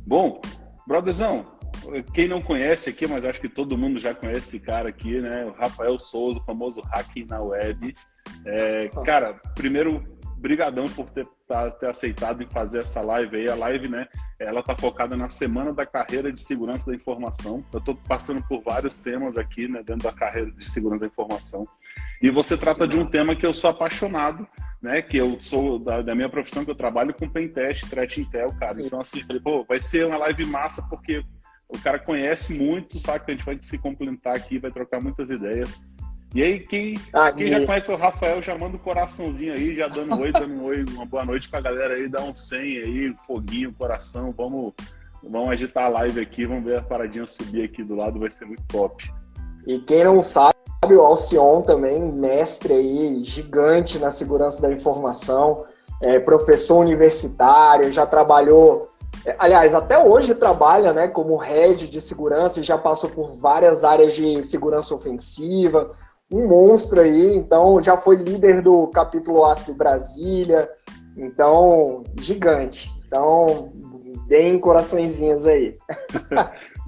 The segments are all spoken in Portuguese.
Bom, brotherzão, quem não conhece aqui, mas acho que todo mundo já conhece esse cara aqui, né? O Rafael Souza, o famoso Hacking na Web. Cara, primeiro, brigadão por ter aceitado em fazer essa live aí. A live, né, ela tá focada na Semana da Carreira de Segurança da Informação. Eu tô passando por vários temas aqui, né, dentro da carreira de Segurança da Informação. E você trata de um tema que eu sou apaixonado, né, que eu sou da minha profissão, que eu trabalho com Pentest, Threat Intel, cara. Então, assim, falei, pô, vai ser uma live massa, porque o cara conhece muito, sabe, que a gente vai se complementar aqui, vai trocar muitas ideias. E aí, quem já conhece o Rafael, já manda um coraçãozinho aí, já dando um oi, uma boa noite pra galera aí, dá um 100 aí, um foguinho, coração, vamos agitar a live aqui, vamos ver a paradinha subir aqui do lado, vai ser muito top. E quem não sabe, o Alcion também, mestre aí, gigante na segurança da informação, professor universitário, já trabalhou, aliás, até hoje trabalha, né, como head de segurança e já passou por várias áreas de segurança ofensiva, um monstro aí, então já foi líder do capítulo ASP Brasília, então, gigante. Então, deem coraçõezinhos aí.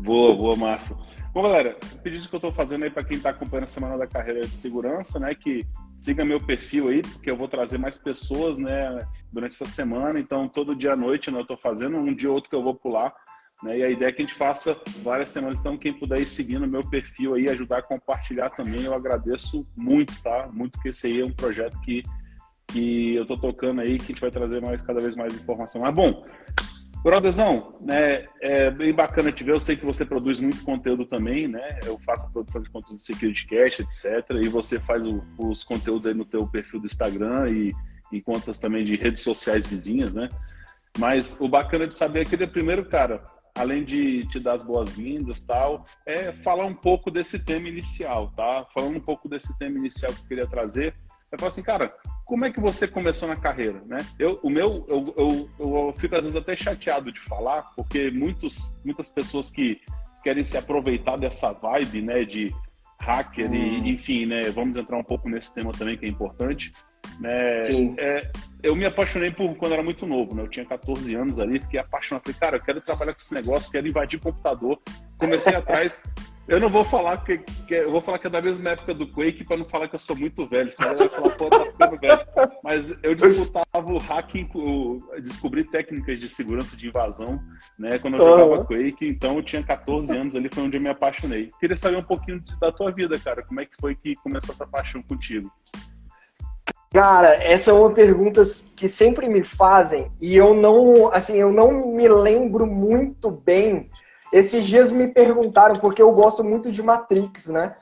Boa, massa. Bom, galera, o pedido que eu estou fazendo aí para quem está acompanhando a Semana da Carreira de Segurança, né, que siga meu perfil aí, porque eu vou trazer mais pessoas, né, durante essa semana, então todo dia à noite, né, eu estou fazendo, um dia ou outro que eu vou pular, né, e a ideia é que a gente faça várias semanas, então quem puder ir seguindo o meu perfil aí, ajudar a compartilhar também, eu agradeço muito, tá? Muito, que esse aí é um projeto que eu estou tocando aí, que a gente vai trazer cada vez mais informação. Mas, bom, brotherzão, né, é bem bacana te ver, eu sei que você produz muito conteúdo também, né, eu faço a produção de conteúdo de SecurityCast, etc, e você faz os conteúdos aí no teu perfil do Instagram e em contas também de redes sociais vizinhas, né, mas o bacana de saber aqui, primeiro, cara, além de te dar as boas-vindas e tal, é falar um pouco desse tema inicial, tá? Falando um pouco desse tema inicial que eu queria trazer, eu falo assim, cara, como é que você começou na carreira, né? Eu fico às vezes até chateado de falar, porque muitas pessoas que querem se aproveitar dessa vibe, né, de hacker e, enfim, né, vamos entrar um pouco nesse tema também que é importante, né? Sim. Eu me apaixonei quando eu era muito novo, né? Eu tinha 14 anos ali, fiquei apaixonado, falei, cara, eu quero trabalhar com esse negócio, quero invadir computador, comecei atrás. Eu não vou falar eu vou falar que é da mesma época do Quake para não falar que eu sou muito velho, senão eu vou falar, pô, tá ficando velho. Mas eu disputava o hacking, descobri técnicas de segurança de invasão, né, quando eu jogava Quake, então eu tinha 14 anos ali, foi onde eu me apaixonei. Queria saber um pouquinho da tua vida, cara, como é que foi que começou essa paixão contigo? Cara, essa é uma pergunta que sempre me fazem e eu não me lembro muito bem. Esses dias me perguntaram, porque eu gosto muito de Matrix, né?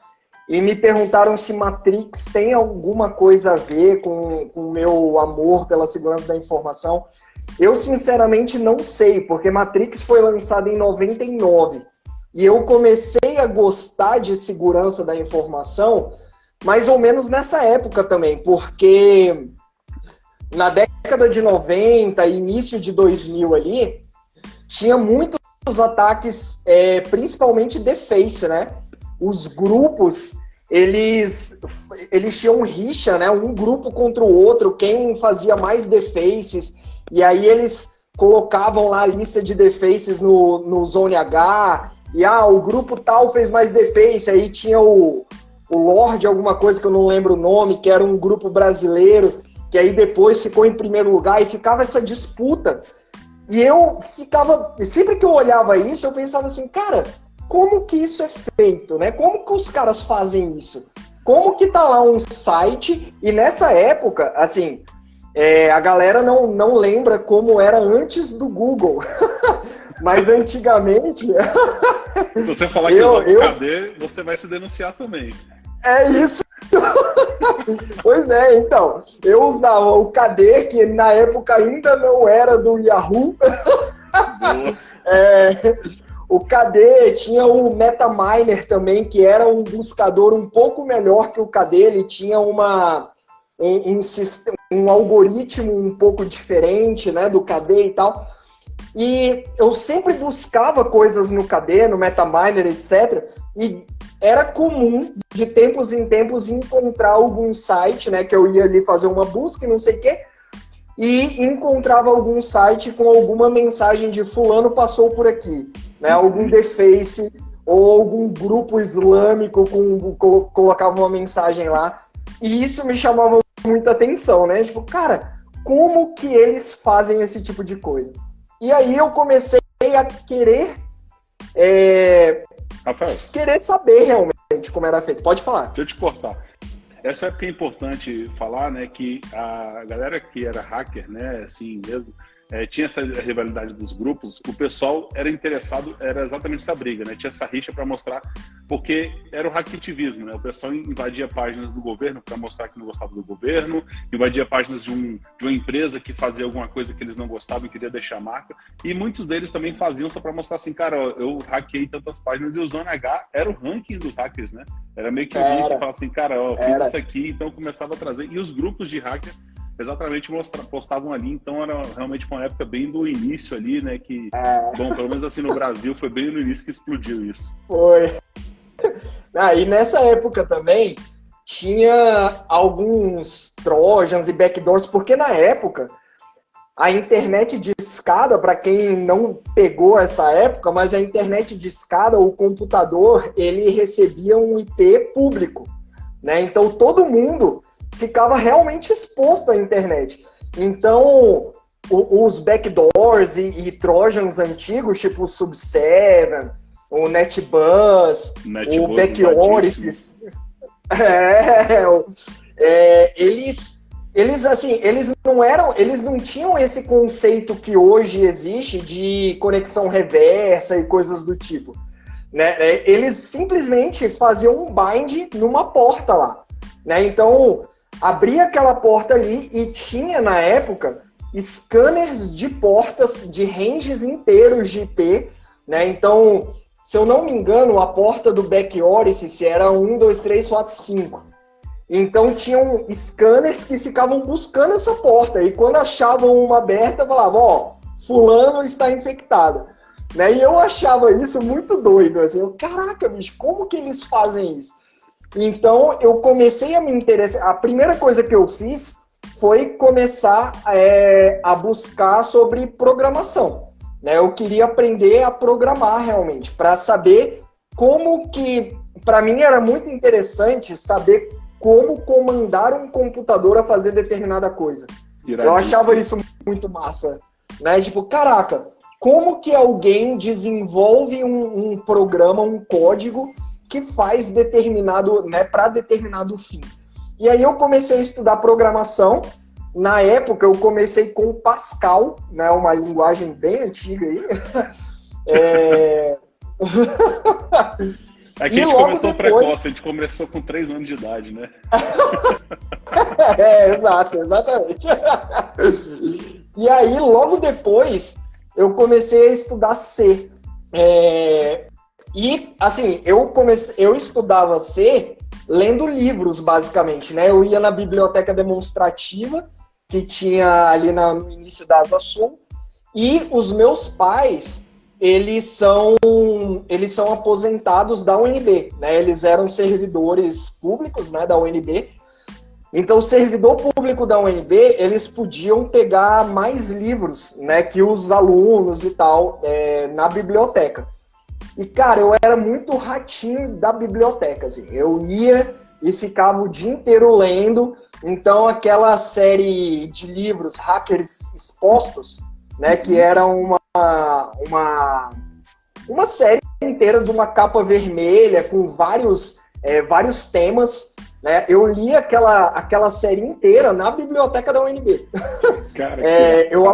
E me perguntaram se Matrix tem alguma coisa a ver com o meu amor pela segurança da informação. Eu, sinceramente, não sei, porque Matrix foi lançado em 99. E eu comecei a gostar de segurança da informação mais ou menos nessa época também, porque na década de 90, início de 2000 ali, tinha muitos ataques, principalmente deface, né? Os grupos, eles tinham rixa, né? Um grupo contra o outro, quem fazia mais defaces, e aí eles colocavam lá a lista de defaces no Zone H, e o grupo tal fez mais deface, aí tinha o Lorde, alguma coisa que eu não lembro o nome, que era um grupo brasileiro, que aí depois ficou em primeiro lugar, e ficava essa disputa. E eu ficava, sempre que eu olhava isso, eu pensava assim, cara, como que isso é feito, né? Como que os caras fazem isso? Como que tá lá um site, e nessa época, assim, a galera não lembra como era antes do Google, mas antigamente... Se você falar que usava o KD, você vai se denunciar também. É isso. Pois é, então, eu usava o KD, que na época ainda não era do Yahoo. O KD, tinha o MetaMiner também, que era um buscador um pouco melhor que o KD, ele tinha um algoritmo um pouco diferente, né, do KD e tal. E eu sempre buscava coisas no KD, no MetaMiner, etc. E era comum, de tempos em tempos, encontrar algum site, né, que eu ia ali fazer uma busca e não sei o quê. e encontrava algum site com alguma mensagem de fulano passou por aqui, né? Algum deface ou algum grupo islâmico colocava uma mensagem lá. E isso me chamava muita atenção, né? Tipo, cara, como que eles fazem esse tipo de coisa? E aí eu comecei a querer Rafael, querer saber realmente como era feito. Pode falar. deixa eu te cortar. Essa época é importante falar, né, que a galera que era hacker, né, assim mesmo, tinha essa rivalidade dos grupos, o pessoal era interessado, era exatamente essa briga, né, tinha essa rixa para mostrar, porque era o hacktivismo, né, o pessoal invadia páginas do governo para mostrar que não gostava do governo, invadia páginas de uma empresa que fazia alguma coisa que eles não gostavam e queria deixar a marca, e muitos deles também faziam só para mostrar assim, cara, ó, eu hackeei tantas páginas, e o Zona H era o ranking dos hackers, né, era meio que o ranking que falava assim, cara, ó, fiz isso aqui, então começava a trazer, e os grupos de hacker exatamente postavam ali, então era realmente uma época bem do início ali, né, que, bom, pelo menos assim no Brasil, foi bem no início que explodiu isso. Foi. E nessa época também tinha alguns trojans e backdoors, porque na época a internet de escada, para quem não pegou essa época, mas a internet de escada, o computador, ele recebia um IP público, né, então todo mundo ficava realmente exposto à internet. Então, os backdoors e trojans antigos, tipo o Sub7, o NetBuzz, o Back-Orifice, eles não tinham esse conceito que hoje existe de conexão reversa e coisas do tipo, né? Eles simplesmente faziam um bind numa porta lá, né? Então, abria aquela porta ali e tinha, na época, scanners de portas de ranges inteiros de IP, né? Então, se eu não me engano, a porta do Back-Orifice era 1, 2, 3, 4, 5. Então, tinham scanners que ficavam buscando essa porta. E quando achavam uma aberta, falavam, ó, fulano está infectado. Né? E eu achava isso muito doido. Assim, caraca, bicho, como que eles fazem isso? Então, eu comecei a me interessar. A primeira coisa que eu fiz foi começar a buscar sobre programação, né? Eu queria aprender a programar realmente, para saber como que... Para mim era muito interessante saber como comandar um computador a fazer determinada coisa. Eu achava isso muito massa, né? Tipo, caraca, como que alguém desenvolve um programa, um código que faz determinado, né, para determinado fim. E aí eu comecei a estudar programação. Na época eu comecei com Pascal, né, uma linguagem bem antiga aí. É que a gente começou precoce, a gente começou com 3 anos de idade, né? Exatamente. E aí, logo depois, eu comecei a estudar C. E, assim, eu estudava C lendo livros, basicamente, né? Eu ia na biblioteca demonstrativa, que tinha ali no início da Asa Sul, e os meus pais, eles são aposentados da UNB, né? Eles eram servidores públicos, né, da UNB. Então, o servidor público da UNB, eles podiam pegar mais livros, né, que os alunos e tal, na biblioteca. E, cara, eu era muito ratinho da biblioteca, assim. Eu ia e ficava o dia inteiro lendo. Então, aquela série de livros, Hackers Expostos, né, que era uma série inteira de uma capa vermelha com vários temas, né? Eu li aquela série inteira na biblioteca da UNB. Cara, eu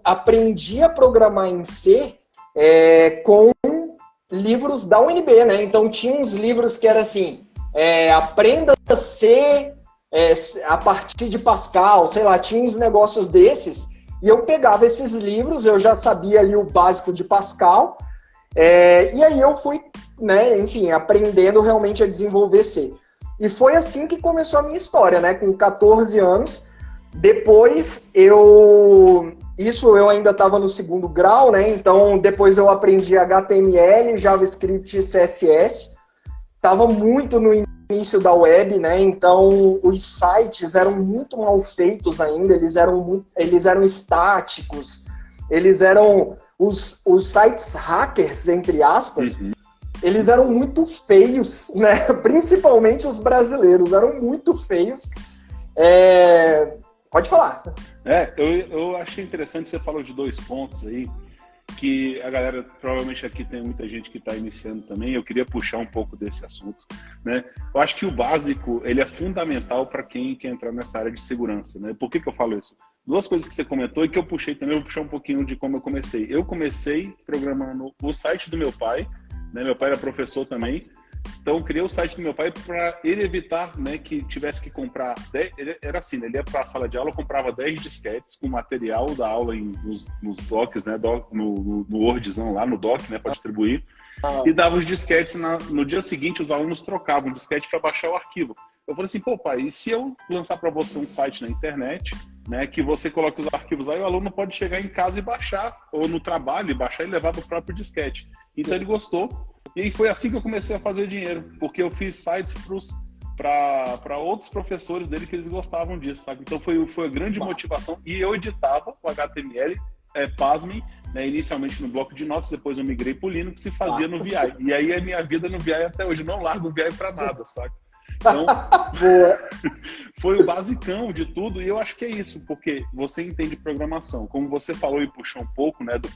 aprendi a programar em C com livros da UNB, né? Então tinha uns livros que era assim, aprenda C a partir de Pascal, sei lá, tinha uns negócios desses, e eu pegava esses livros, eu já sabia ali o básico de Pascal, e aí eu fui, né, enfim, aprendendo realmente a desenvolver C. E foi assim que começou a minha história, né? Com 14 anos. Depois isso eu ainda estava no segundo grau, né? Então depois eu aprendi HTML, JavaScript e CSS. Estava muito no início da web, né? Então os sites eram muito mal feitos ainda, eles eram estáticos, eles eram os sites hackers, entre aspas, eles eram muito feios, né? Principalmente os brasileiros, eram muito feios. Pode falar. Eu achei interessante, você falou de 2 pontos aí, que a galera, provavelmente aqui tem muita gente que está iniciando também, eu queria puxar um pouco desse assunto, né? Eu acho que o básico, ele é fundamental para quem quer entrar nessa área de segurança, né? Por que eu falo isso? 2 coisas que você comentou e que eu puxei também, eu vou puxar um pouquinho de como eu comecei. Eu comecei programando o site do meu pai, né? Meu pai era professor também, então eu criei o site do meu pai para ele evitar, né, que tivesse que comprar 10, era assim, né, ele ia para a sala de aula, comprava 10 disquetes com material da aula nos docs, né, no Wordzão lá, no doc, né, para distribuir, e dava os disquetes, no dia seguinte os alunos trocavam o disquete para baixar o arquivo. Eu falei assim, pô pai, e se eu lançar para você um site na internet, né, que você coloca os arquivos aí, o aluno pode chegar em casa e baixar, ou no trabalho e baixar e levar para o próprio disquete. Então ele gostou. E aí foi assim que eu comecei a fazer dinheiro, porque eu fiz sites para outros professores dele que eles gostavam disso, sabe? Então foi a grande motivação. E eu editava o HTML, pasmem, né, inicialmente no bloco de notas, depois eu migrei para o Linux e fazia no VI. E aí a minha vida no VI até hoje, eu não largo o VI para nada, sabe? Então, foi o basicão de tudo, e eu acho que é isso, porque você entende programação. Como você falou e puxou um pouco, né, dos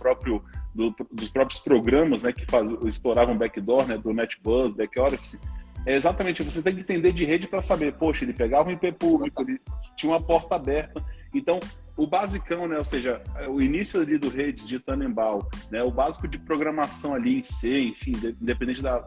próprios programas, né, que exploravam backdoor, né, do NetBuzz, BackOffice, exatamente, você tem que entender de rede para saber, poxa, ele pegava um IP público, ele tinha uma porta aberta. Então, o basicão, né, ou seja, o início ali do redes de Tannenbaum, né, o básico de programação ali em C, enfim, independente da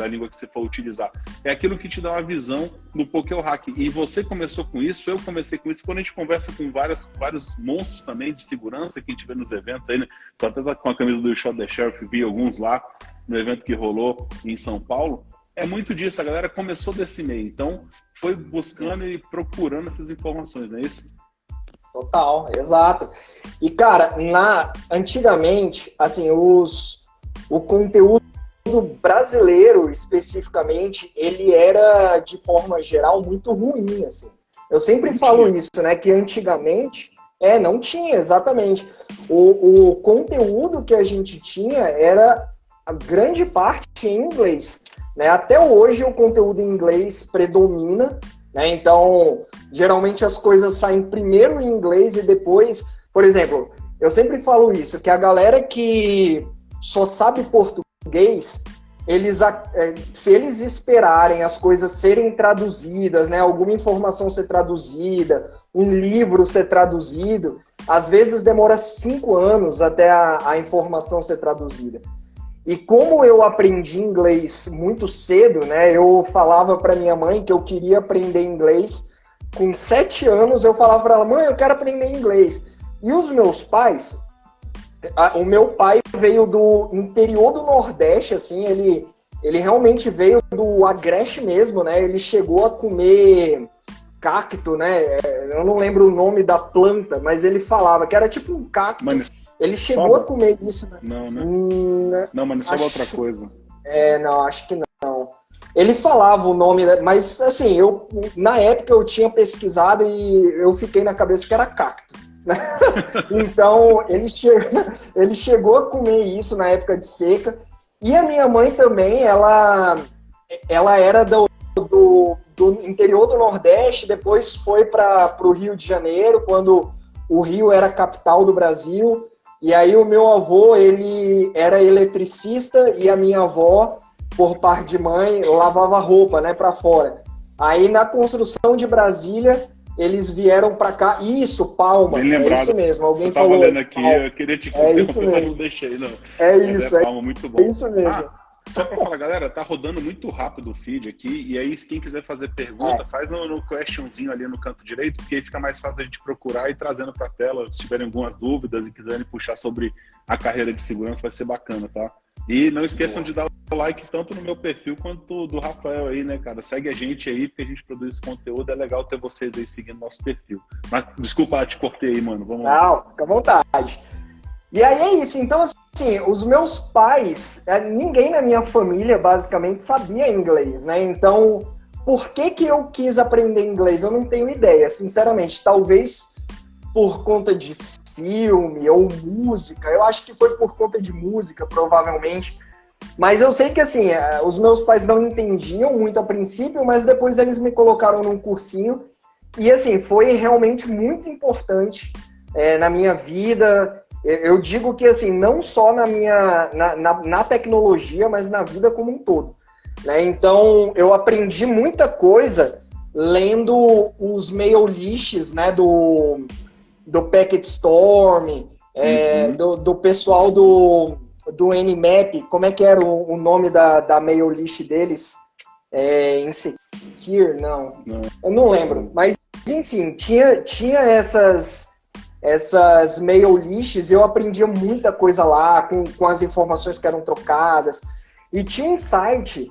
língua que você for utilizar, é aquilo que te dá uma visão do Poké Hack. E você começou com isso, eu comecei com isso, quando a gente conversa com vários monstros também de segurança que a gente vê nos eventos aí, né, tô até com a camisa do Shot the Sheriff, vi alguns lá no evento que rolou em São Paulo, é muito disso, a galera começou desse meio, então foi buscando e procurando essas informações, não é isso? Total, exato. E, cara, antigamente, assim, o conteúdo brasileiro, especificamente, ele era, de forma geral, muito ruim, assim. Eu sempre falo isso, né, que antigamente, não tinha, exatamente. O conteúdo que a gente tinha era, a grande parte, em inglês, né? Até hoje, o conteúdo em inglês predomina, né? Então, geralmente as coisas saem primeiro em inglês e depois... Por exemplo, eu sempre falo isso, que a galera que só sabe português, se eles esperarem as coisas serem traduzidas, né, alguma informação ser traduzida, um livro ser traduzido, às vezes demora 5 anos até a informação ser traduzida. E como eu aprendi inglês muito cedo, né, eu falava para minha mãe que eu queria aprender inglês. Com 7 anos eu falava para ela, mãe, eu quero aprender inglês. E os meus pais, o meu pai veio do interior do Nordeste, assim, ele realmente veio do Agreste mesmo, né, ele chegou a comer cacto, né, eu não lembro o nome da planta, mas ele falava que era tipo um cacto. Ele chegou a comer isso, né? Não, né? Não, mas não outra coisa. Não, acho que não. Ele falava o nome, mas assim, na época eu tinha pesquisado e eu fiquei na cabeça que era cacto. Né? Então, ele chegou a comer isso na época de seca. E a minha mãe também, ela era do interior do Nordeste, depois foi para o Rio de Janeiro, quando o Rio era a capital do Brasil. E aí o meu avô, ele era eletricista e a minha avó, por parte de mãe, lavava roupa, né, para fora. Aí na construção de Brasília, eles vieram para cá. Isso, Palma. Bem lembrado. É isso mesmo. Alguém falou. Eu tava olhando aqui, Palma. Eu queria te interromper, mas não deixei, não. Mas Palma, muito bom. É isso mesmo. Só para falar, galera, tá rodando muito rápido o feed aqui, e aí quem quiser fazer pergunta, faz no questionzinho ali no canto direito, porque aí fica mais fácil da gente procurar e trazendo para a tela, se tiverem algumas dúvidas e quiserem puxar sobre a carreira de segurança, vai ser bacana, tá? E não esqueçam de dar o like tanto no meu perfil quanto do Rafael aí, né, cara? Segue a gente aí, porque a gente produz esse conteúdo, é legal ter vocês aí seguindo nosso perfil. Mas, desculpa, te cortei aí, mano, vamos lá. Não, fica à vontade. E aí é isso, então assim, os meus pais, ninguém na minha família basicamente sabia inglês, né? Então, por que que eu quis aprender inglês? Eu não tenho ideia, sinceramente. Talvez por conta de filme ou música. Eu acho que foi por conta de música, provavelmente. Mas eu sei que, assim, os meus pais não entendiam muito a princípio, mas depois eles me colocaram num cursinho. E, assim, foi realmente muito importante na minha vida. Eu digo que, assim, não só na tecnologia, mas na vida como um todo. Né? Então, eu aprendi muita coisa lendo os mail lists, né, do Packet Storm, do pessoal do Nmap. Como é que era o nome da mail list deles? Insecure? Não. Eu não lembro. Mas, enfim, tinha essas mail lists, eu aprendia muita coisa lá, com as informações que eram trocadas. E tinha um site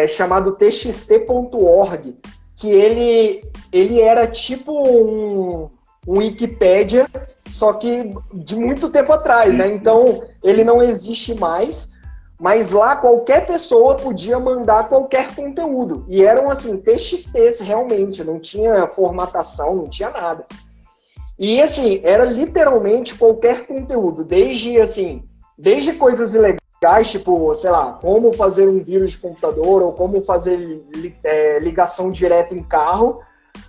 chamado txt.org, que ele era tipo um Wikipédia, só que de muito tempo atrás, né? Então, ele não existe mais, mas lá qualquer pessoa podia mandar qualquer conteúdo. E eram, assim, TXTs realmente, não tinha formatação, não tinha nada. E, assim, era literalmente qualquer conteúdo, desde coisas ilegais, tipo, sei lá, como fazer um vírus de computador, ou como fazer ligação direta em carro,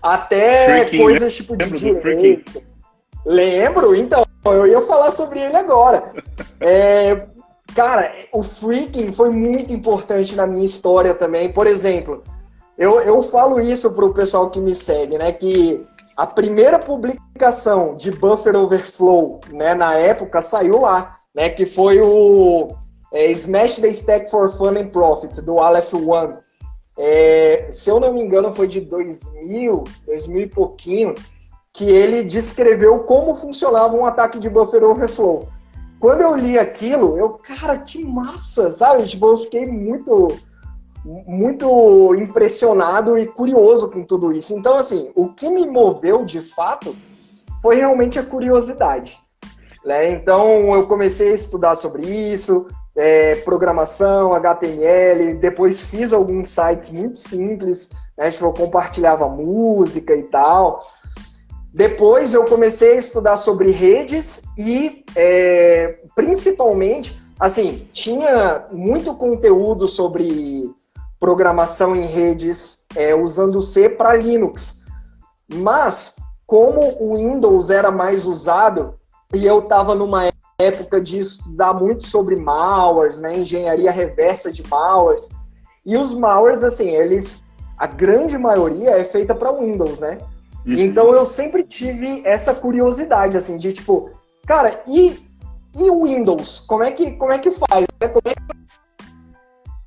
até freaking, coisas tipo de direito. Lembro? Então, eu ia falar sobre ele agora. Cara, o freaking foi muito importante na minha história também. Por exemplo, eu falo isso pro pessoal que me segue, né, que a primeira publicação de Buffer Overflow, né, na época, saiu lá, né, que foi o Smash the Stack for Fun and Profit, do Aleph One. Se eu não me engano, foi de 2000 e pouquinho, que ele descreveu como funcionava um ataque de Buffer Overflow. Quando eu li aquilo, cara, que massa, sabe? Tipo, eu fiquei muito impressionado e curioso com tudo isso. Então, assim, o que me moveu, de fato, foi realmente a curiosidade. Né? Então, eu comecei a estudar sobre isso, programação, HTML, depois fiz alguns sites muito simples, né? Tipo, eu compartilhava música e tal. Depois eu comecei a estudar sobre redes e, principalmente, assim, tinha muito conteúdo sobre programação em redes usando C para Linux. Mas, como o Windows era mais usado, e eu estava numa época de estudar muito sobre malwares, né, engenharia reversa de malwares, e os malwares, assim, a grande maioria é feita para Windows, né? Então eu sempre tive essa curiosidade, assim, de tipo, cara, e o Windows? Como é que faz? Como é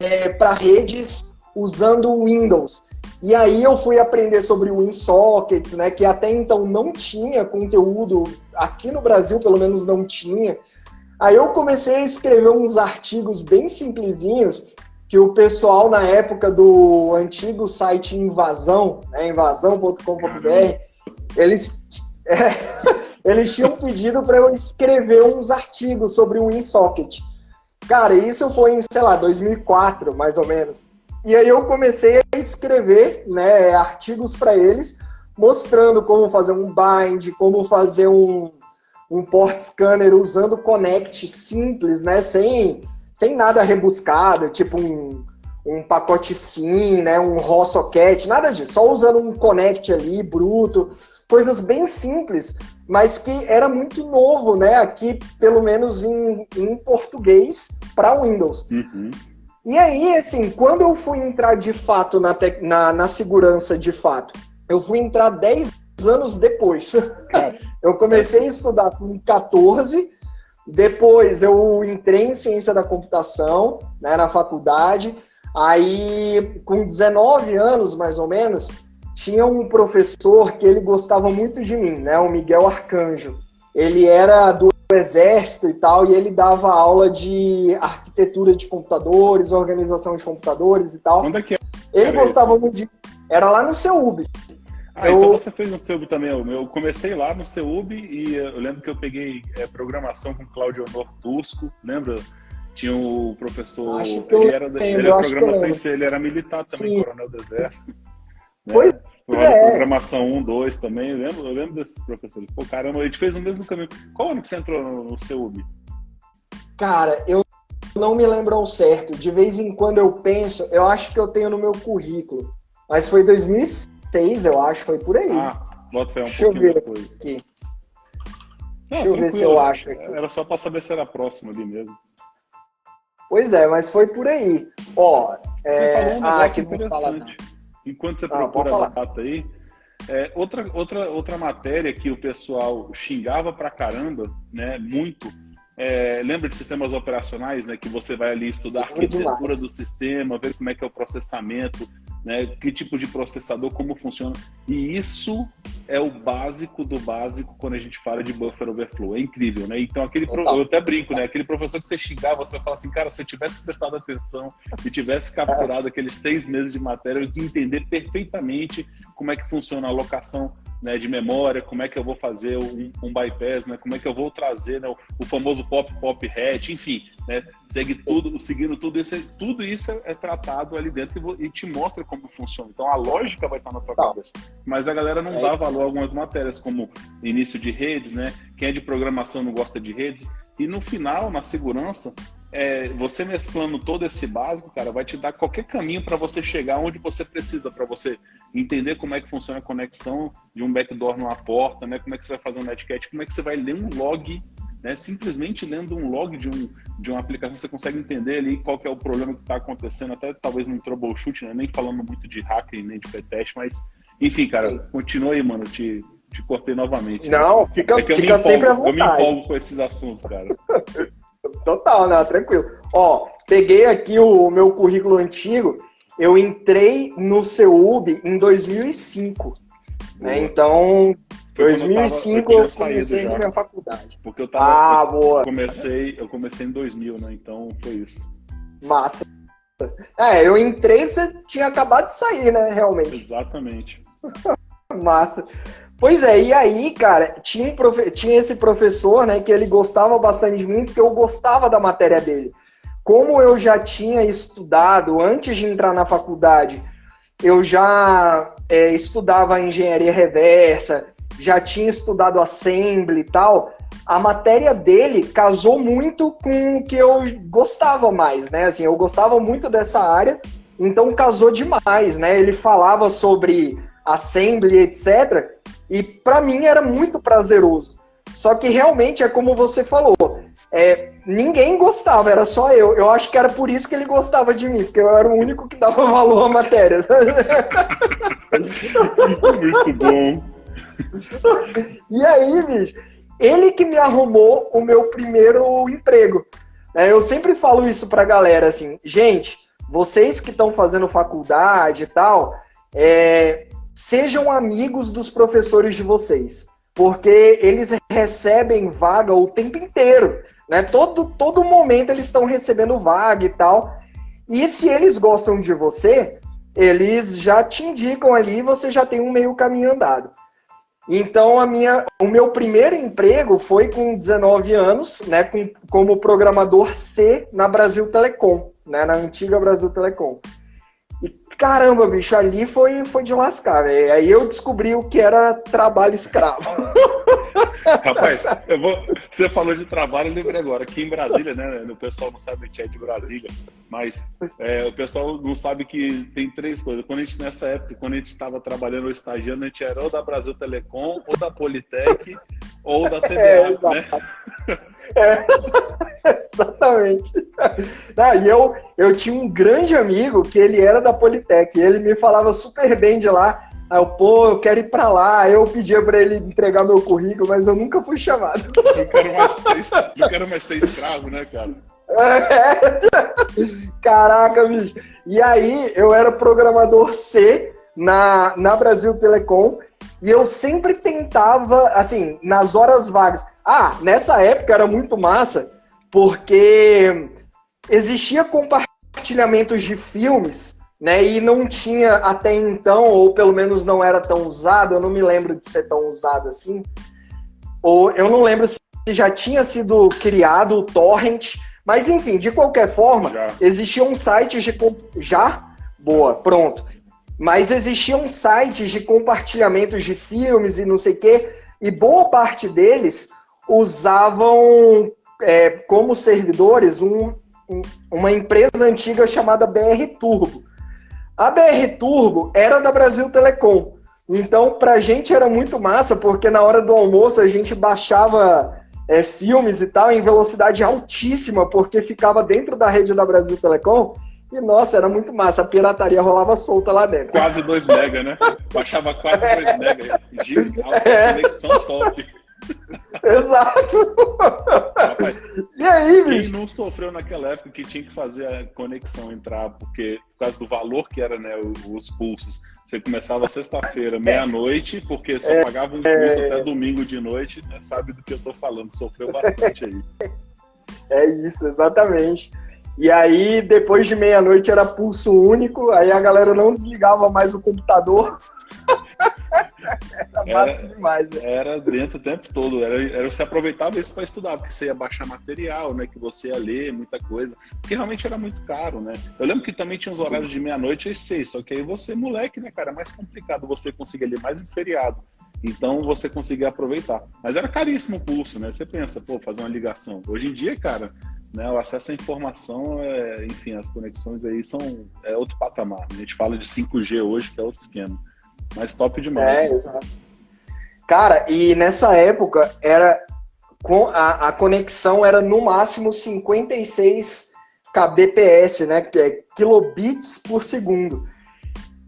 que para redes usando o Windows? E aí eu fui aprender sobre o WinSockets, né, que até então não tinha conteúdo, aqui no Brasil pelo menos não tinha. Aí eu comecei a escrever uns artigos bem simplesinhos, que o pessoal, na época do antigo site Invasão, né, invasão.com.br, eles tinham pedido para eu escrever uns artigos sobre o WinSocket. Cara, isso foi em, sei lá, 2004, mais ou menos. E aí eu comecei a escrever, né, artigos para eles, mostrando como fazer um bind, como fazer um port scanner usando Connect simples, né, sem nada rebuscado, tipo um pacote SYN, né, um raw socket, nada disso, só usando um Connect ali, bruto, coisas bem simples, mas que era muito novo, né, aqui, pelo menos em português, para Windows. E aí, assim, quando eu fui entrar de fato na segurança de fato, eu fui entrar 10 anos depois. Eu comecei a estudar com 14, depois eu entrei em ciência da computação, né, na faculdade. Aí, com 19 anos, mais ou menos, tinha um professor que ele gostava muito de mim, né, o Miguel Arcanjo. Ele era do exército e tal, e ele dava aula de arquitetura de computadores, organização de computadores e tal. Onde é que ele gostava muito de... Era lá no CEUB. Então você fez no CEUB também. Eu comecei lá no CEUB e eu lembro que eu peguei programação com Claudio Honor Tusco, lembra? Tinha o professor... Ele era programação em C, ele era militar também, Sim. coronel do exército. Pois Programação 1, 2 também, eu lembro desses professores. Pô, caramba, a gente fez o mesmo caminho. Qual ano que você entrou no CEUB? Cara, eu não me lembro ao certo. De vez em quando eu penso, eu acho que eu tenho no meu currículo. Mas foi 2006, eu acho, foi por aí. Bota fé um Deixa eu pouquinho ver depois. aqui. Não, Deixa eu ver se eu acho aqui. Era só pra saber se era próximo ali mesmo. Pois é, mas foi por aí. Ó, você falou um negócio aqui interessante. Enquanto você procura a data aí, outra matéria que o pessoal xingava pra caramba, né, muito, lembra de sistemas operacionais, né, que você vai ali estudar a arquitetura do sistema, ver como é que é o processamento, né, que tipo de processador, como funciona. E isso é o básico do básico quando a gente fala de buffer overflow. É incrível, né? Então, eu até brinco, né? Aquele professor que você xingava, você vai falar assim, cara, se eu tivesse prestado atenção e tivesse capturado aqueles 6 meses de matéria, eu ia entender perfeitamente como é que funciona a alocação, né, de memória, como é que eu vou fazer um bypass, né, como é que eu vou trazer, né, o famoso pop hatch, enfim, né, seguindo tudo isso é tratado ali dentro e te mostra como funciona. Então a lógica vai estar na tua cabeça. Mas a galera não dá valor a algumas matérias, como início de redes, né, quem é de programação não gosta de redes, e no final, na segurança, você mesclando todo esse básico, cara, vai te dar qualquer caminho para você chegar onde você precisa, para você entender como é que funciona a conexão de um backdoor numa porta, né? Como é que você vai fazer um netcat, como é que você vai ler um log, né? Simplesmente lendo um log de uma aplicação, você consegue entender ali qual que é o problema que está acontecendo, até talvez no troubleshoot, né? Nem falando muito de hacker, nem de pretest, mas enfim, cara, continua aí, mano, te cortei novamente. Não, né? Fica sempre à vontade. Eu me empolgo com esses assuntos, cara. Total, né? Tranquilo. Ó, peguei aqui o meu currículo antigo, eu entrei no CEUB em 2005, né? Então, 2005 eu comecei a minha faculdade. Porque eu boa. Eu comecei em 2000, né? Então, foi isso. Massa. Eu entrei, você tinha acabado de sair, né? Realmente. Exatamente. Massa. Pois é, e aí, cara, tinha esse professor, né, que ele gostava bastante de mim, porque eu gostava da matéria dele. Como eu já tinha estudado, antes de entrar na faculdade, eu já estudava engenharia reversa, já tinha estudado assembly e tal, a matéria dele casou muito com o que eu gostava mais, né, assim, eu gostava muito dessa área, então casou demais, né, ele falava sobre assembly, etc., e para mim era muito prazeroso. Só que realmente é como você falou, ninguém gostava, era só eu. Eu acho que era por isso que ele gostava de mim, porque eu era o único que dava valor à matéria. Muito bom. E aí, bicho, ele que me arrumou o meu primeiro emprego. Eu sempre falo isso pra galera, assim, gente, vocês que estão fazendo faculdade e tal, sejam amigos dos professores de vocês, porque eles recebem vaga o tempo inteiro, né? Todo momento eles estão recebendo vaga e tal, e se eles gostam de você, eles já te indicam ali e você já tem um meio caminho andado. Então, o meu primeiro emprego foi com 19 anos, né, como programador C na Brasil Telecom, né, na antiga Brasil Telecom. Caramba, bicho, ali foi de lascar, velho. Aí eu descobri o que era trabalho escravo. Rapaz, você falou de trabalho, eu lembrei agora. Aqui em Brasília, né? O pessoal não sabe, a gente é de Brasília, mas o pessoal não sabe que tem 3 coisas. Nessa época, quando a gente estava trabalhando ou estagiando, a gente era ou da Brasil Telecom, ou da Politec, ou da TBA, né? Exatamente. E eu tinha um grande amigo que ele era da Politec, e ele me falava super bem de lá. Aí eu quero ir pra lá. Aí eu pedia pra ele entregar meu currículo, mas eu nunca fui chamado. Eu quero mais ser escravo, né, cara? Caraca, bicho. E aí eu era programador C na Brasil Telecom, e eu sempre tentava, assim, nas horas vagas. Nessa época era muito massa, porque existia compartilhamentos de filmes, né, e não tinha até então, ou pelo menos não era tão usado, eu não me lembro de ser tão usado assim, ou eu não lembro se já tinha sido criado o torrent, mas enfim, de qualquer forma, existiam sites de... Já? Boa, pronto. mas existiam sites de compartilhamentos de filmes e não sei o quê, e boa parte deles usavam como servidores uma empresa antiga chamada BR Turbo. A BR Turbo era da Brasil Telecom, então pra gente era muito massa, porque na hora do almoço a gente baixava filmes e tal em velocidade altíssima, porque ficava dentro da rede da Brasil Telecom. E, nossa, era muito massa. A pirataria rolava solta lá dentro. Quase 2 mega, né? Baixava quase 2 mega. Conexão top. Exato. Rapaz, e aí, quem bicho? não sofreu naquela época que tinha que fazer a conexão entrar, porque por causa do valor que era, né, os pulsos, você começava sexta-feira, meia-noite, porque só pagava um pulso até domingo de noite, né, sabe do que eu tô falando, sofreu bastante aí. É isso, exatamente. E aí, depois de meia-noite era pulso único, aí a galera não desligava mais o computador. Era massa demais. Né? Era dentro o tempo todo. Você aproveitava isso para estudar, porque você ia baixar material, né? Que você ia ler, muita coisa. Porque realmente era muito caro, né? Eu lembro que também tinha os horários de meia-noite às 6, só que aí você, moleque, né, cara? É mais complicado você conseguir ler mais em feriado. Então você conseguia aproveitar. Mas era caríssimo o pulso, né? Você pensa, pô, fazer uma ligação. Hoje em dia, cara, né, o acesso à informação, enfim, as conexões aí são outro patamar. A gente fala de 5G hoje, que é outro esquema. Mas top demais. Exato. Cara, e nessa época a conexão era no máximo 56 kbps, né? Que é kilobits por segundo.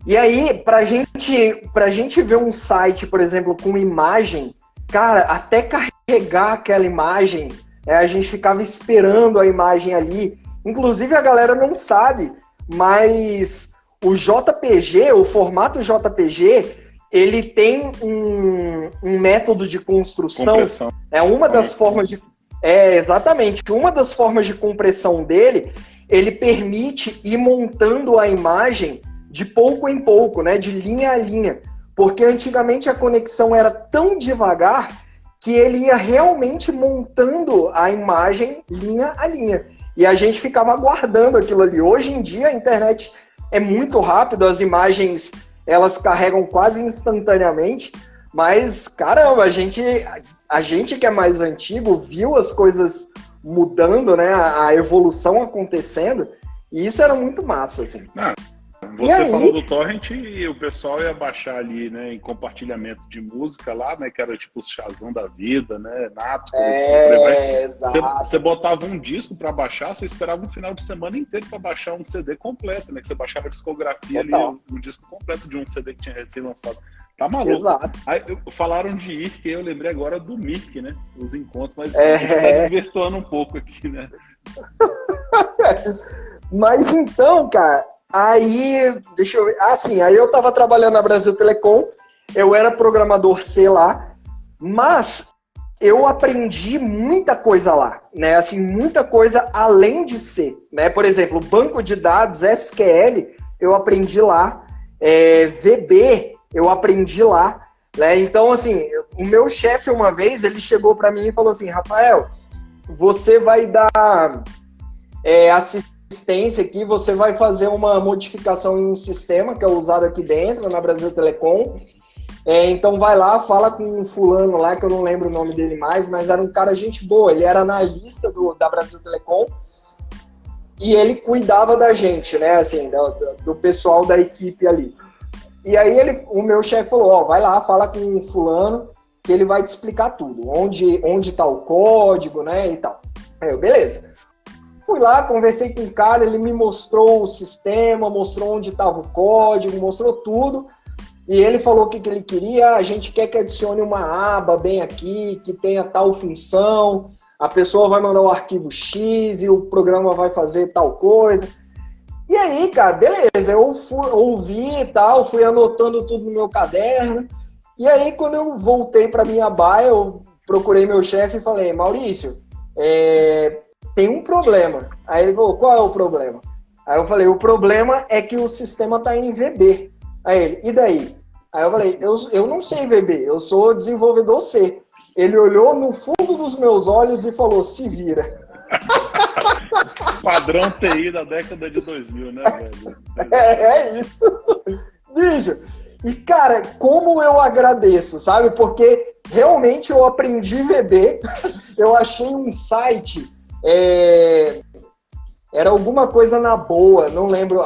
E aí, pra gente ver um site, por exemplo, com imagem, cara, até carregar aquela imagem, a gente ficava esperando a imagem ali. Inclusive, a galera não sabe, mas o JPG, o formato JPG, ele tem um método de construção. Compressão. É uma das formas de... exatamente. Uma das formas de compressão dele, ele permite ir montando a imagem de pouco em pouco, né? De linha a linha. Porque antigamente a conexão era tão devagar que ele ia realmente montando a imagem linha a linha. E a gente ficava aguardando aquilo ali. Hoje em dia a internet é muito rápido, as imagens elas carregam quase instantaneamente, mas caramba, a gente que é mais antigo viu as coisas mudando, né? A evolução acontecendo, e isso era muito massa, assim. Você falou do torrent e o pessoal ia baixar ali, né, em compartilhamento de música lá, né, que era tipo o Shazam da vida, né, Napster, você botava um disco para baixar, você esperava um final de semana inteiro para baixar um CD completo, né, que você baixava a discografia ali, um disco completo de um CD que tinha recém-lançado. Tá maluco. Exato. Aí, falaram de IRC, eu lembrei agora do Mirk, né, os encontros, mas a gente tá desvirtuando um pouco aqui, né. Mas então, cara, aí, deixa eu ver. Aí eu tava trabalhando na Brasil Telecom, eu era programador C lá, mas eu aprendi muita coisa lá, né? Assim, muita coisa além de C, né? Por exemplo, banco de dados, SQL, eu aprendi lá, VB, eu aprendi lá, né? Então, assim, o meu chefe uma vez, ele chegou para mim e falou assim, Rafael, você vai dar assistência aqui, você vai fazer uma modificação em um sistema que é usado aqui dentro, na Brasil Telecom. Então vai lá, fala com um fulano lá, que eu não lembro o nome dele mais, mas era um cara gente boa, ele era analista da Brasil Telecom e ele cuidava da gente, né, assim, do pessoal da equipe ali. E aí o meu chefe falou, vai lá, fala com um fulano que ele vai te explicar tudo, onde tá o código, né, e tal. Aí eu, beleza. Fui lá, conversei com o cara, ele me mostrou o sistema, mostrou onde estava o código, mostrou tudo. E ele falou o que ele queria, a gente quer que adicione uma aba bem aqui, que tenha tal função, a pessoa vai mandar o arquivo X e o programa vai fazer tal coisa. E aí, cara, beleza, eu ouvi e tal, fui anotando tudo no meu caderno. E aí, quando eu voltei para minha baia, eu procurei meu chefe e falei, Maurício, tem um problema. Aí ele falou, qual é o problema? Aí eu falei, o problema é que o sistema está em VB. Aí ele, e daí? Aí eu falei, eu não sei VB, eu sou desenvolvedor C. Ele olhou no fundo dos meus olhos e falou, se vira. Padrão TI da década de 2000, né, velho? É isso. Bicho, e cara, como eu agradeço, sabe? Porque realmente eu aprendi VB, eu achei um site, era alguma coisa na Boa, não lembro,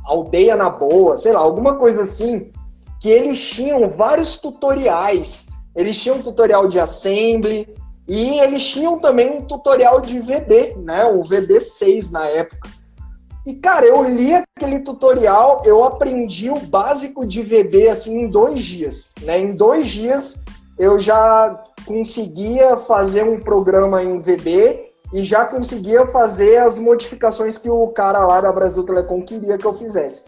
Aldeia na Boa, sei lá, alguma coisa assim, que eles tinham vários tutoriais. Eles tinham um tutorial de Assembly e eles tinham também um tutorial de VB, né? O VB6 na época. E, cara, eu li aquele tutorial, eu aprendi o básico de VB, assim, em 2 dias, né? Em 2 dias, eu já conseguia fazer um programa em VB e já conseguia fazer as modificações que o cara lá da Brasil Telecom queria que eu fizesse.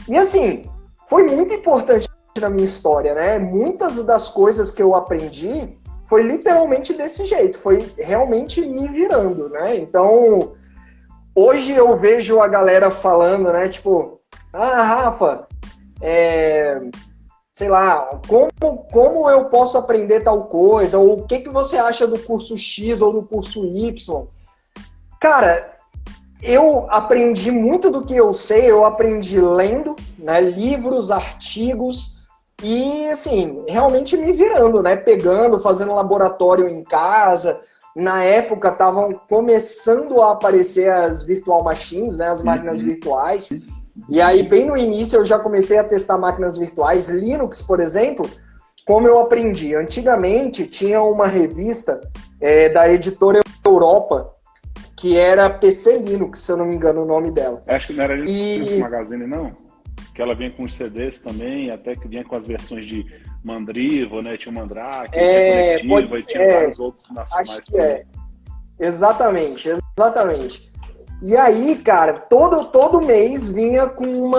E, assim, foi muito importante na minha história, né? Muitas das coisas que eu aprendi foi literalmente desse jeito, foi realmente me virando, né? Então... Hoje eu vejo a galera falando, né, tipo, Rafa, sei lá, como eu posso aprender tal coisa, ou o que você acha do curso X ou do curso Y? Cara, eu aprendi muito do que eu sei, eu aprendi lendo, né, livros, artigos, e, assim, realmente me virando, né, pegando, fazendo laboratório em casa. Na época, estavam começando a aparecer as virtual machines, né, as máquinas virtuais. E aí, bem no início, eu já comecei a testar máquinas virtuais. Linux, por exemplo, como eu aprendi? Antigamente, tinha uma revista da editora Europa, que era PC Linux, se eu não me engano o nome dela. Acho que não era Linux Magazine, não? Que ela vinha com os CDs também, até que vinha com as versões de Mandriva, né? Tinha o Mandrake, tinha Conectiva, e tinha vários outros nacionais. Acho que Exatamente. E aí, cara, todo mês vinha com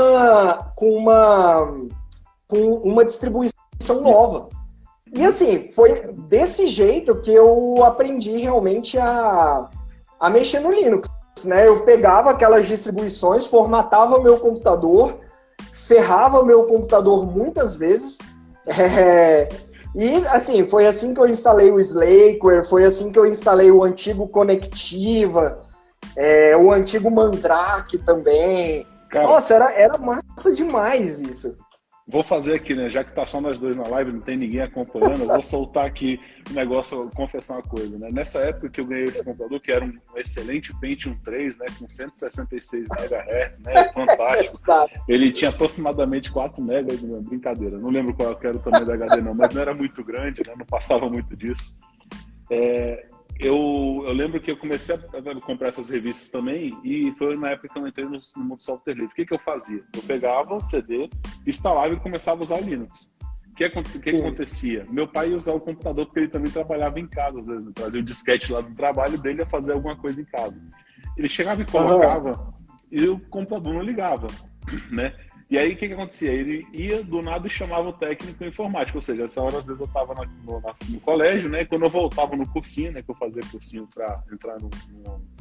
uma distribuição nova. E assim, foi desse jeito que eu aprendi realmente a mexer no Linux, né? Eu pegava aquelas distribuições, formatava o meu computador, ferrava o meu computador muitas vezes. E assim, foi assim que eu instalei o Slackware, foi assim que eu instalei o antigo Conectiva, o antigo Mandrake também. Cara, nossa, era massa demais isso. Vou fazer aqui, né? Já que tá só nós dois na live, não tem ninguém acompanhando, eu vou soltar aqui o negócio, confessar uma coisa, né? Nessa época que eu ganhei esse computador, que era um excelente Pentium 3, né? Com 166 MHz, né? Fantástico. Ele tinha aproximadamente 4 MB, brincadeira. Não lembro qual era o tamanho da HD, não, mas não era muito grande, né? Não passava muito disso. Eu lembro que eu comecei a comprar essas revistas também, e foi na época que eu entrei no mundo do software livre. O que eu fazia? Eu pegava o CD, instalava e começava a usar o Linux. O que acontecia? Meu pai ia usar o computador porque ele também trabalhava em casa, às vezes, trazia o disquete lá do trabalho dele a fazer alguma coisa em casa. Ele chegava e colocava, e o computador não ligava, né? E aí, o que acontecia? Ele ia do nada e chamava o técnico informático, ou seja, essa hora, às vezes, eu estava no colégio, né? Quando eu voltava no cursinho, né? Que eu fazia cursinho para entrar num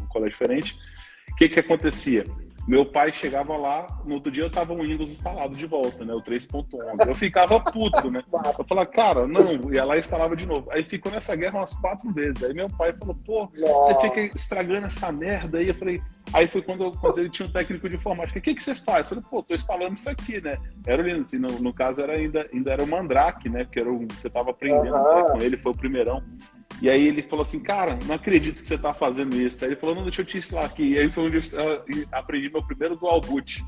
colégio diferente, o que acontecia? Meu pai chegava lá, no outro dia eu tava um Windows instalado de volta, né? O 3.11. Eu ficava puto, né? Eu falava, cara, não, ia lá e instalava de novo. Aí ficou nessa guerra umas 4 vezes. Aí meu pai falou, pô, você fica estragando essa merda aí. Eu falei, aí foi quando ele tinha um técnico de informática. O que você faz? Eu falei, pô, tô instalando isso aqui, né? Era o Linux, no caso ainda era o Mandrake, né? Que era o que eu tava aprendendo com ele, foi o primeirão. E aí ele falou assim, cara, não acredito que você tá fazendo isso. Aí ele falou, não, deixa eu te instalar aqui. E aí foi onde eu aprendi meu primeiro dual boot.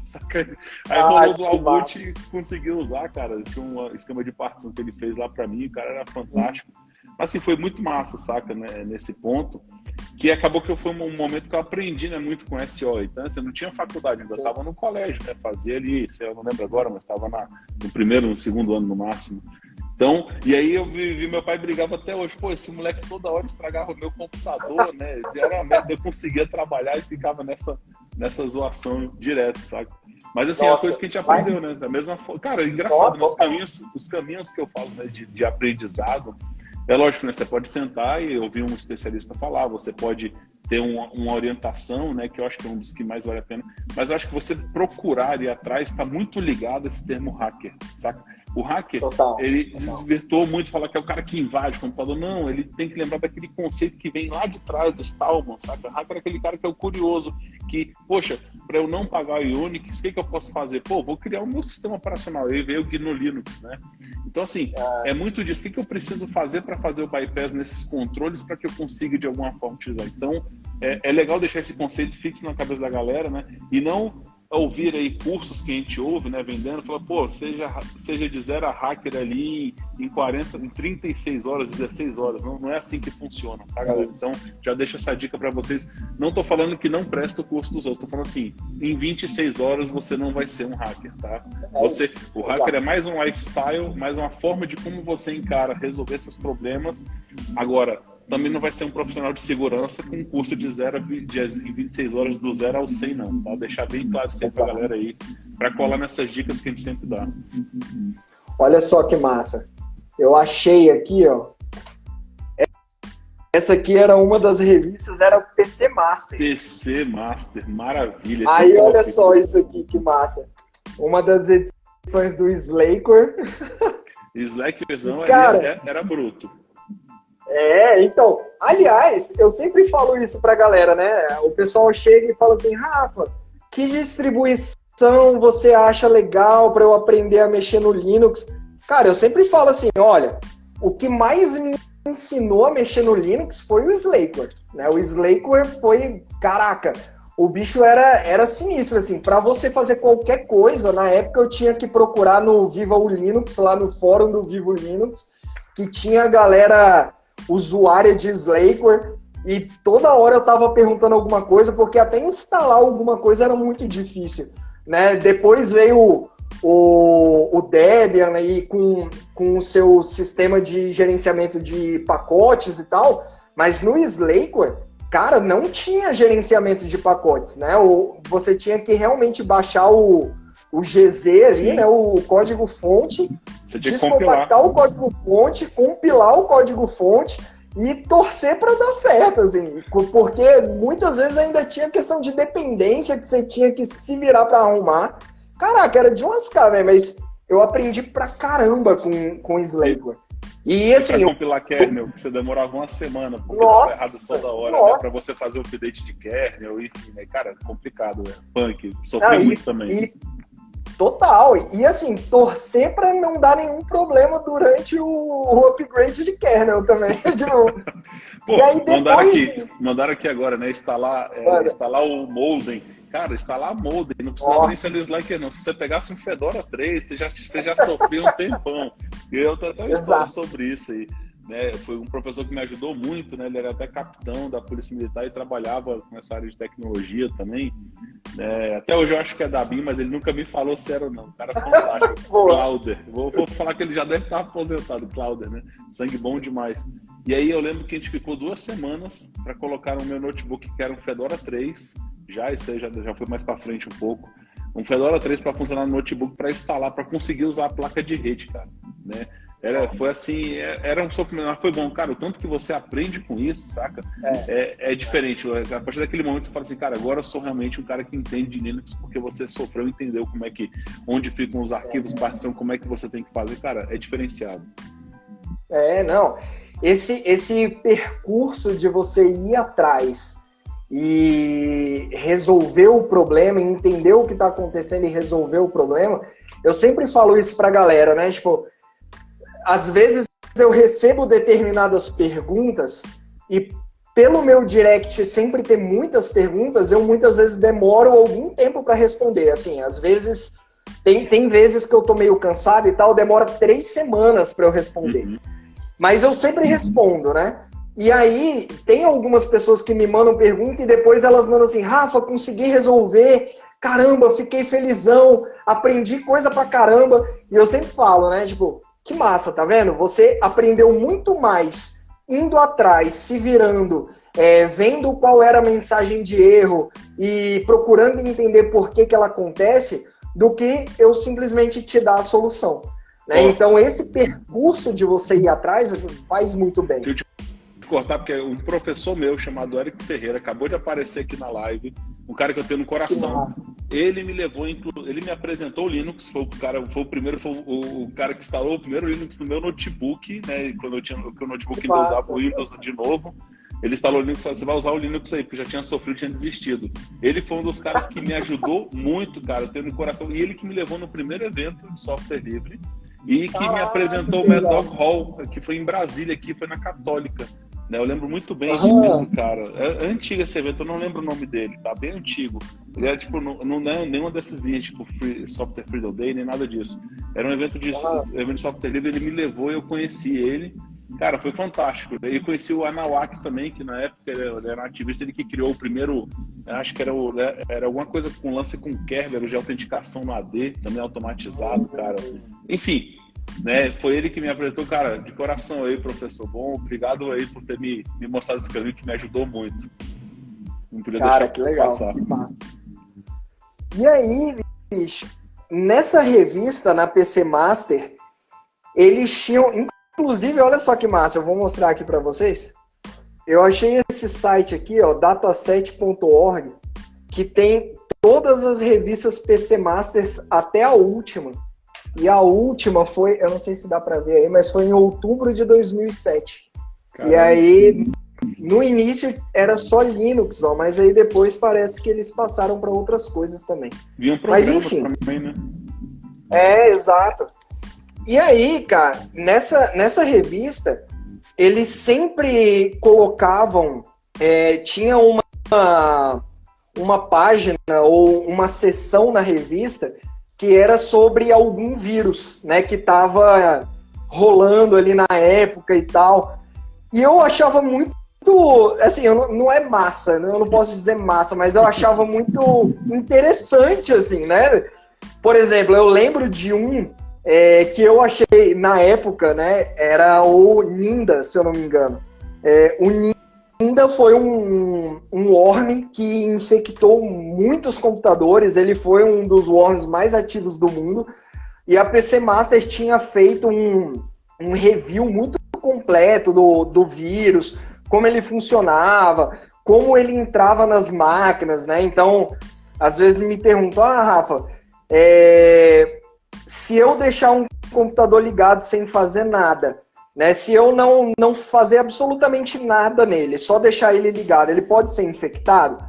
Aí rolou o dual boot e consegui usar, cara. Tinha um esquema de partição que ele fez lá pra mim, o cara era fantástico. Mas assim, foi muito massa, saca, né, nesse ponto, que acabou que foi um momento que eu aprendi, né, muito com SO. Então, assim, eu não tinha faculdade, ainda estava no colégio, né, fazia ali, eu não lembro agora, mas estava no primeiro, no segundo ano no máximo. Então, e aí eu vi meu pai brigava até hoje, pô, esse moleque toda hora estragava o meu computador, né, era uma merda, eu conseguia trabalhar e ficava nessa zoação direto, sabe? Mas assim, é uma coisa que a gente aprendeu, né, da mesma forma. Cara, é engraçado, né? Os caminhos que eu falo, né, de aprendizado, é lógico, né, você pode sentar e ouvir um especialista falar, você pode ter uma orientação, né, que eu acho que é um dos que mais vale a pena, mas eu acho que você procurar ali atrás está muito ligado a esse termo hacker, saca? O hacker, Total. ele desvirtuou muito, fala que é o cara que invade o computador. Não, ele tem que lembrar daquele conceito que vem lá de trás do Stallman, sabe? O hacker é aquele cara que é o curioso, que, poxa, para eu não pagar o Unix, o que eu posso fazer? Pô, vou criar o meu sistema operacional. Aí veio o GNU Linux, né? Então, assim, é muito disso. O que eu preciso fazer para fazer o bypass nesses controles para que eu consiga, de alguma forma, utilizar? Então, é legal deixar esse conceito fixo na cabeça da galera, né? E não ouvir aí cursos que a gente ouve, né, vendendo, fala, pô, seja de zero a hacker ali em 36 horas, 16 horas. Não é assim que funciona, tá, galera? Então, já deixo essa dica para vocês. Não tô falando que não presta o curso dos outros, tô falando assim, em 26 horas você não vai ser um hacker, tá? O hacker é mais um lifestyle, mais uma forma de como você encara resolver esses problemas. Agora, também não vai ser um profissional de segurança com um curso de 26 horas do 0 ao 100, não, tá? Deixar bem claro sempre pra galera aí, para colar nessas dicas que a gente sempre dá. Olha só que massa. Eu achei aqui, ó. Essa aqui era uma das revistas, era o PC Master. PC Master, maravilha. Aí olha só isso aqui, que massa. Uma das edições do Slackware. Slackware era bruto. Então, aliás, eu sempre falo isso pra galera, né? O pessoal chega e fala assim, Rafa, que distribuição você acha legal pra eu aprender a mexer no Linux? Cara, eu sempre falo assim, olha, o que mais me ensinou a mexer no Linux foi o Slackware, né? O Slackware foi, caraca, o bicho era sinistro, assim, pra você fazer qualquer coisa, na época eu tinha que procurar no Viva o Linux, lá no fórum do Viva o Linux, que tinha a galera usuária de Slackware, e toda hora eu tava perguntando alguma coisa, porque até instalar alguma coisa era muito difícil, né? Depois veio o Debian aí com o seu sistema de gerenciamento de pacotes e tal, mas no Slackware, cara, não tinha gerenciamento de pacotes, né? Você tinha que realmente baixar o GZ ali, né? O código-fonte, descompactar o código-fonte, compilar o código-fonte e torcer para dar certo, assim, porque muitas vezes ainda tinha questão de dependência que você tinha que se virar para arrumar. Caraca, era de lascar, velho, mas eu aprendi pra caramba com Slackware. E assim, pra compilar kernel, que você demorava uma semana, porque tava errado toda hora, né? Pra você fazer o update de kernel, enfim, né? Cara, complicado, né? Punk, sofri muito também. Total, e assim, torcer pra não dar nenhum problema durante o upgrade de kernel também. Pô, e aí mandaram aqui agora, né? Instalar o Molden. Cara, instalar Molden, não precisava nem ser no Slack, não. Se você pegasse um Fedora 3, você já sofria um tempão. E eu tenho até uma história sobre isso aí. Né? Foi um professor que me ajudou muito, né? Ele era até capitão da Polícia Militar e trabalhava com essa área de tecnologia também. Até hoje eu acho que é da BIM, mas ele nunca me falou se era ou não. O cara fantástico. Clauder. Vou falar que ele já deve estar aposentado, Clauder, né? Sangue bom demais. E aí eu lembro que a gente ficou 2 semanas para colocar no meu notebook, que era um Fedora 3, isso aí já foi mais para frente um pouco, um Fedora 3 para funcionar no notebook, para instalar, para conseguir usar a placa de rede, cara, né? Foi assim, era um sofrimento, mas foi bom, cara, o tanto que você aprende com isso, saca? É diferente. A partir daquele momento você fala assim, cara, agora eu sou realmente um cara que entende de Linux, porque você sofreu, entendeu onde ficam os arquivos, partição, como é que você tem que fazer, cara, é diferenciado. Não, esse percurso de você ir atrás e resolver o problema, entender o que está acontecendo e resolver o problema, eu sempre falo isso pra galera, né? Tipo, às vezes eu recebo determinadas perguntas e pelo meu direct sempre ter muitas perguntas, eu muitas vezes demoro algum tempo para responder. Assim, às vezes, tem vezes que eu tô meio cansado e tal, demora 3 semanas para eu responder. Mas eu sempre respondo, né? E aí, tem algumas pessoas que me mandam pergunta e depois elas mandam assim, Rafa, consegui resolver, caramba, fiquei felizão, aprendi coisa pra caramba. E eu sempre falo, né, tipo, que massa, tá vendo? Você aprendeu muito mais indo atrás, se virando, vendo qual era a mensagem de erro e procurando entender por que ela acontece, do que eu simplesmente te dar a solução. Né? Então, esse percurso de você ir atrás faz muito bem. Cortar, porque um professor meu chamado Érico Ferreira acabou de aparecer aqui na live. um cara que eu tenho no coração. Ele me levou, ele me apresentou o Linux, foi o cara que instalou o primeiro Linux no meu notebook, né? Quando o notebook ainda usava o Windows de novo. Ele instalou o Linux e falou, você vai usar o Linux aí, porque eu já tinha sofrido, tinha desistido. Ele foi um dos caras que me ajudou muito, cara, eu tenho no coração. E ele que me levou no primeiro evento de software livre e que me apresentou o Mad Dog Hall, que foi em Brasília, aqui, foi na Católica. Eu lembro muito bem disso, cara. É antigo esse evento, eu não lembro o nome dele, tá? Bem antigo. Ele era, tipo, não é nenhuma dessas linhas, tipo, Software Freedom Day, nem nada disso. Era um evento de software livre, ele me levou e eu conheci ele. Cara, foi fantástico. Eu conheci o Anawak também, que na época ele era um ativista, ele que criou o primeiro, acho que era alguma coisa com lance com Kerberos de autenticação no AD, também automatizado, cara. Enfim, né, foi ele que me apresentou, cara, de coração aí, professor. Bom, obrigado aí por ter me mostrado esse caminho que me ajudou muito. Não podia cara, que legal, passar. Que massa. E aí, bicho, nessa revista, na PC Master, eles tinham, inclusive, olha só que massa, eu vou mostrar aqui para vocês. Eu achei esse site aqui, ó, dataset.org, que tem todas as revistas PC Masters até a última. E a última foi, eu não sei se dá para ver aí, mas foi em outubro de 2007. Caramba. E aí, no início era só Linux, ó, mas aí depois parece que eles passaram para outras coisas também. Mas enfim. Também, né? Exato. E aí, cara, nessa revista, eles sempre colocavam, tinha uma página ou uma seção na revista que era sobre algum vírus, né, que estava rolando ali na época e tal. E eu achava muito, assim, não é massa, né, eu não posso dizer massa, mas eu achava muito interessante, assim, né? Por exemplo, eu lembro de um que eu achei na época, né, era o Ninda, se eu não me engano. O Ninda foi um worm que infectou muitos computadores, ele foi um dos worms mais ativos do mundo, e a PC Master tinha feito um review muito completo do vírus, como ele funcionava, como ele entrava nas máquinas, né? Então, às vezes me perguntam, Rafa, se eu deixar um computador ligado sem fazer nada, né, se eu não fazer absolutamente nada nele, só deixar ele ligado, ele pode ser infectado?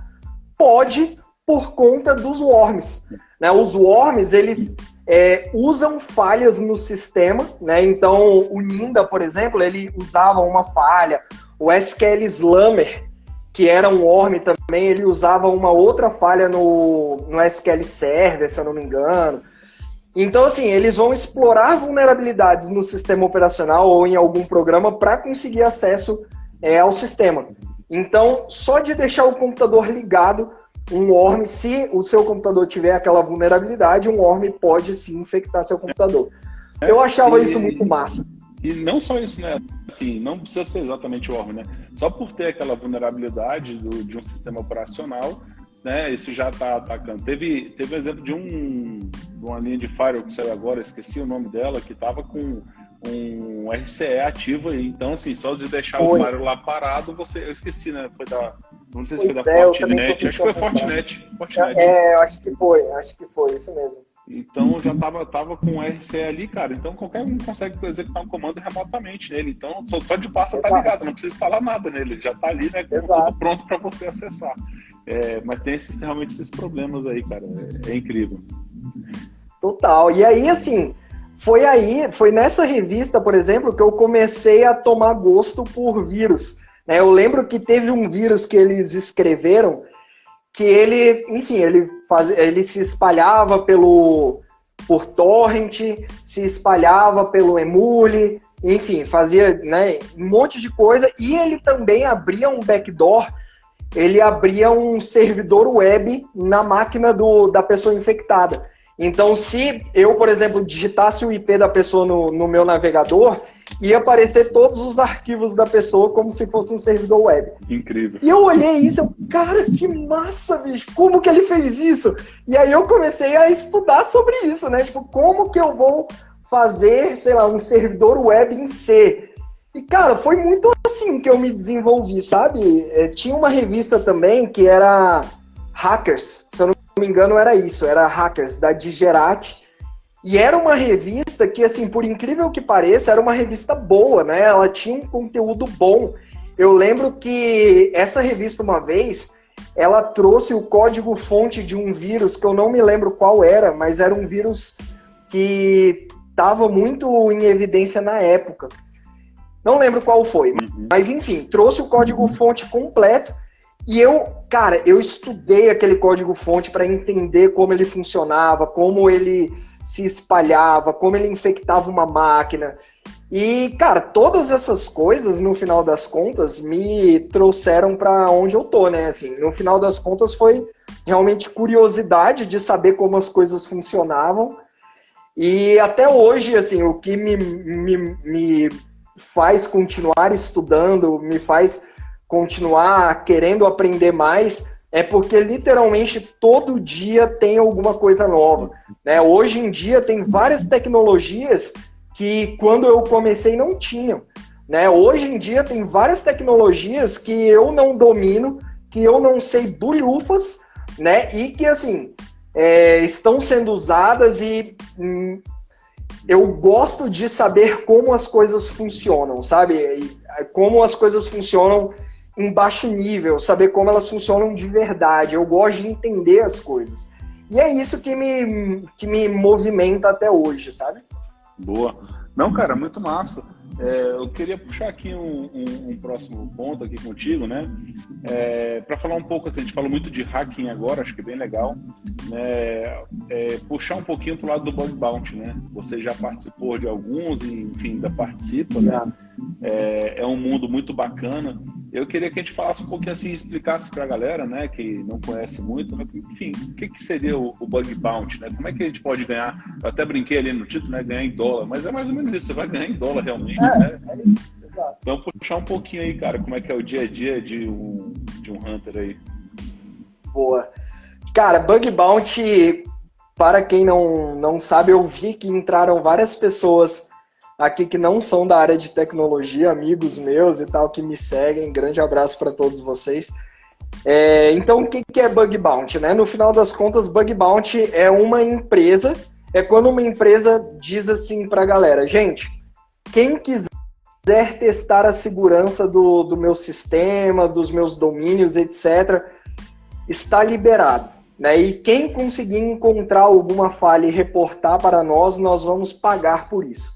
Pode, por conta dos worms. Né? Os worms, eles usam falhas no sistema, né? Então o Ninda, por exemplo, ele usava uma falha, o SQL Slammer, que era um worm também, ele usava uma outra falha no SQL Server, se eu não me engano. Então, assim, eles vão explorar vulnerabilidades no sistema operacional ou em algum programa para conseguir acesso ao sistema. Então, só de deixar o computador ligado, um worm, se o seu computador tiver aquela vulnerabilidade, um worm pode sim infectar seu computador. Eu achava isso muito massa. E não só isso, né? Assim, não precisa ser exatamente o worm, né? Só por ter aquela vulnerabilidade de um sistema operacional, né, isso já está atacando. Teve um exemplo de uma linha de firewall que saiu agora, esqueci o nome dela, que estava com um RCE ativo aí. Então, assim, só de deixar o firewall lá parado, eu esqueci, né? Não sei se foi da Fortinet, acho que foi Fortinet. Eu acho que foi, isso mesmo. Então já tava com o RCE ali, cara. Então qualquer um consegue executar um comando remotamente nele. Então só de passo tá ligado, não precisa instalar nada nele, já tá ali, né? Tudo pronto para você acessar. Mas tem realmente esses problemas aí, cara. É incrível. Total. E aí, assim, foi nessa revista, por exemplo, que eu comecei a tomar gosto por vírus. Né? Eu lembro que teve um vírus que eles escreveram que ele, enfim, ele se espalhava por torrent, se espalhava pelo emule, enfim, fazia, né, um monte de coisa, e ele também abria um backdoor, ele abria um servidor web na máquina da pessoa infectada. Então, se eu, por exemplo, digitasse o IP da pessoa no meu navegador, ia aparecer todos os arquivos da pessoa como se fosse um servidor web. Incrível. E eu olhei isso, cara, que massa, bicho, como que ele fez isso? E aí eu comecei a estudar sobre isso, né? Tipo, como que eu vou fazer, sei lá, um servidor web em C? E, cara, foi muito assim que eu me desenvolvi, sabe? Tinha uma revista também que era Hackers, se eu não me engano era isso, era Hackers, da Digerati. E era uma revista que, assim, por incrível que pareça, era uma revista boa, né? Ela tinha um conteúdo bom. Eu lembro que essa revista, uma vez, ela trouxe o código-fonte de um vírus, que eu não me lembro qual era, mas era um vírus que estava muito em evidência na época. Não lembro qual foi, mas enfim, trouxe o código-fonte completo e eu estudei aquele código-fonte para entender como ele funcionava, como ele se espalhava, como ele infectava uma máquina. E, cara, todas essas coisas, no final das contas, me trouxeram para onde eu tô, né? Assim, no final das contas, foi realmente curiosidade de saber como as coisas funcionavam. E até hoje, assim, o que me faz continuar estudando, me faz continuar querendo aprender mais, é porque literalmente todo dia tem alguma coisa nova, né? Hoje em dia tem várias tecnologias que quando eu comecei não tinham, né? Hoje em dia tem várias tecnologias que eu não domino, que eu não sei bulhufas, né? E que, assim, estão sendo usadas e eu gosto de saber como as coisas funcionam, sabe? Como as coisas funcionam em baixo nível, saber como elas funcionam de verdade. Eu gosto de entender as coisas. E é isso que me movimenta até hoje, sabe? Boa. Não, cara, muito massa. Eu queria puxar aqui um próximo ponto aqui contigo, né? Para falar um pouco, assim, a gente falou muito de hacking agora, acho que é bem legal, né? Puxar um pouquinho pro lado do bug bounty, né? Você já participou de alguns, e, enfim, ainda participa, né? É um mundo muito bacana. Eu queria que a gente falasse um pouquinho assim, explicasse para a galera, né, que não conhece muito, né, enfim, o que seria o bug bounty, né? Como é que a gente pode ganhar? Eu até brinquei ali no título, né, ganhar em dólar, mas é mais ou menos isso, você vai ganhar em dólar realmente, né? Exato. Então, puxar um pouquinho aí, cara, como é que é o dia a dia de um hunter aí? Boa. Cara, bug bounty, para quem não sabe, eu vi que entraram várias pessoas aqui que não são da área de tecnologia, amigos meus e tal, que me seguem. Grande abraço para todos vocês. Então, o que é bug bounty, né? No final das contas, bug bounty é uma empresa, é quando uma empresa diz assim para a galera, gente, quem quiser testar a segurança do meu sistema, dos meus domínios, etc., está liberado, né? E quem conseguir encontrar alguma falha e reportar para nós vamos pagar por isso.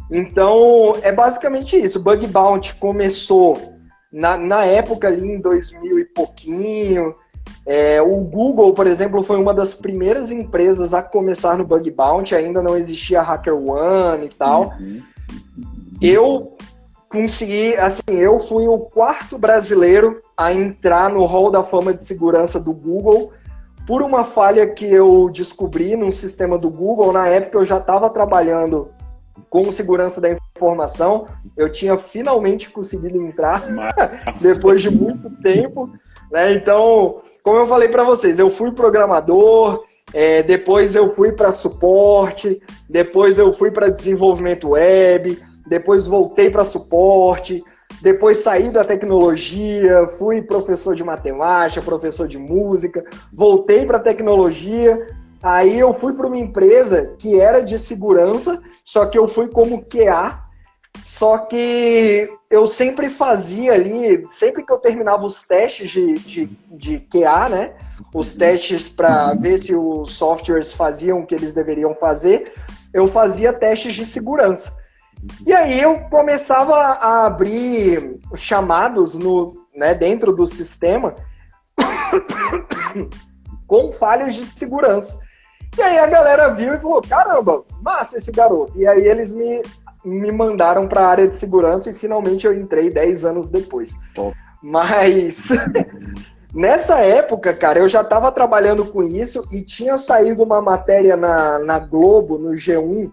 Então, é basicamente isso. Bug bounty começou na época ali em 2000 e pouquinho. O Google, por exemplo, foi uma das primeiras empresas a começar no bug bounty. Ainda não existia HackerOne e tal. Eu consegui, assim, eu fui o 4º brasileiro a entrar no Hall da Fama de Segurança do Google por uma falha que eu descobri num sistema do Google. Na época eu já estava trabalhando com segurança da informação, eu tinha finalmente conseguido entrar depois de muito tempo, né? Então, como eu falei para vocês, eu fui programador, depois eu fui para suporte, depois eu fui para desenvolvimento web, depois voltei para suporte, depois saí da tecnologia, fui professor de matemática, professor de música, voltei para tecnologia. Aí eu fui para uma empresa que era de segurança, só que eu fui como QA, só que eu sempre fazia ali, sempre que eu terminava os testes de QA, né? Os testes para ver se os softwares faziam o que eles deveriam fazer, eu fazia testes de segurança. E aí eu começava a abrir chamados dentro do sistema com falhas de segurança. E aí a galera viu e falou, caramba, massa esse garoto. E aí eles me mandaram para a área de segurança e finalmente eu entrei 10 anos depois. Top. Mas nessa época, cara, eu já estava trabalhando com isso e tinha saído uma matéria na Globo, no G1,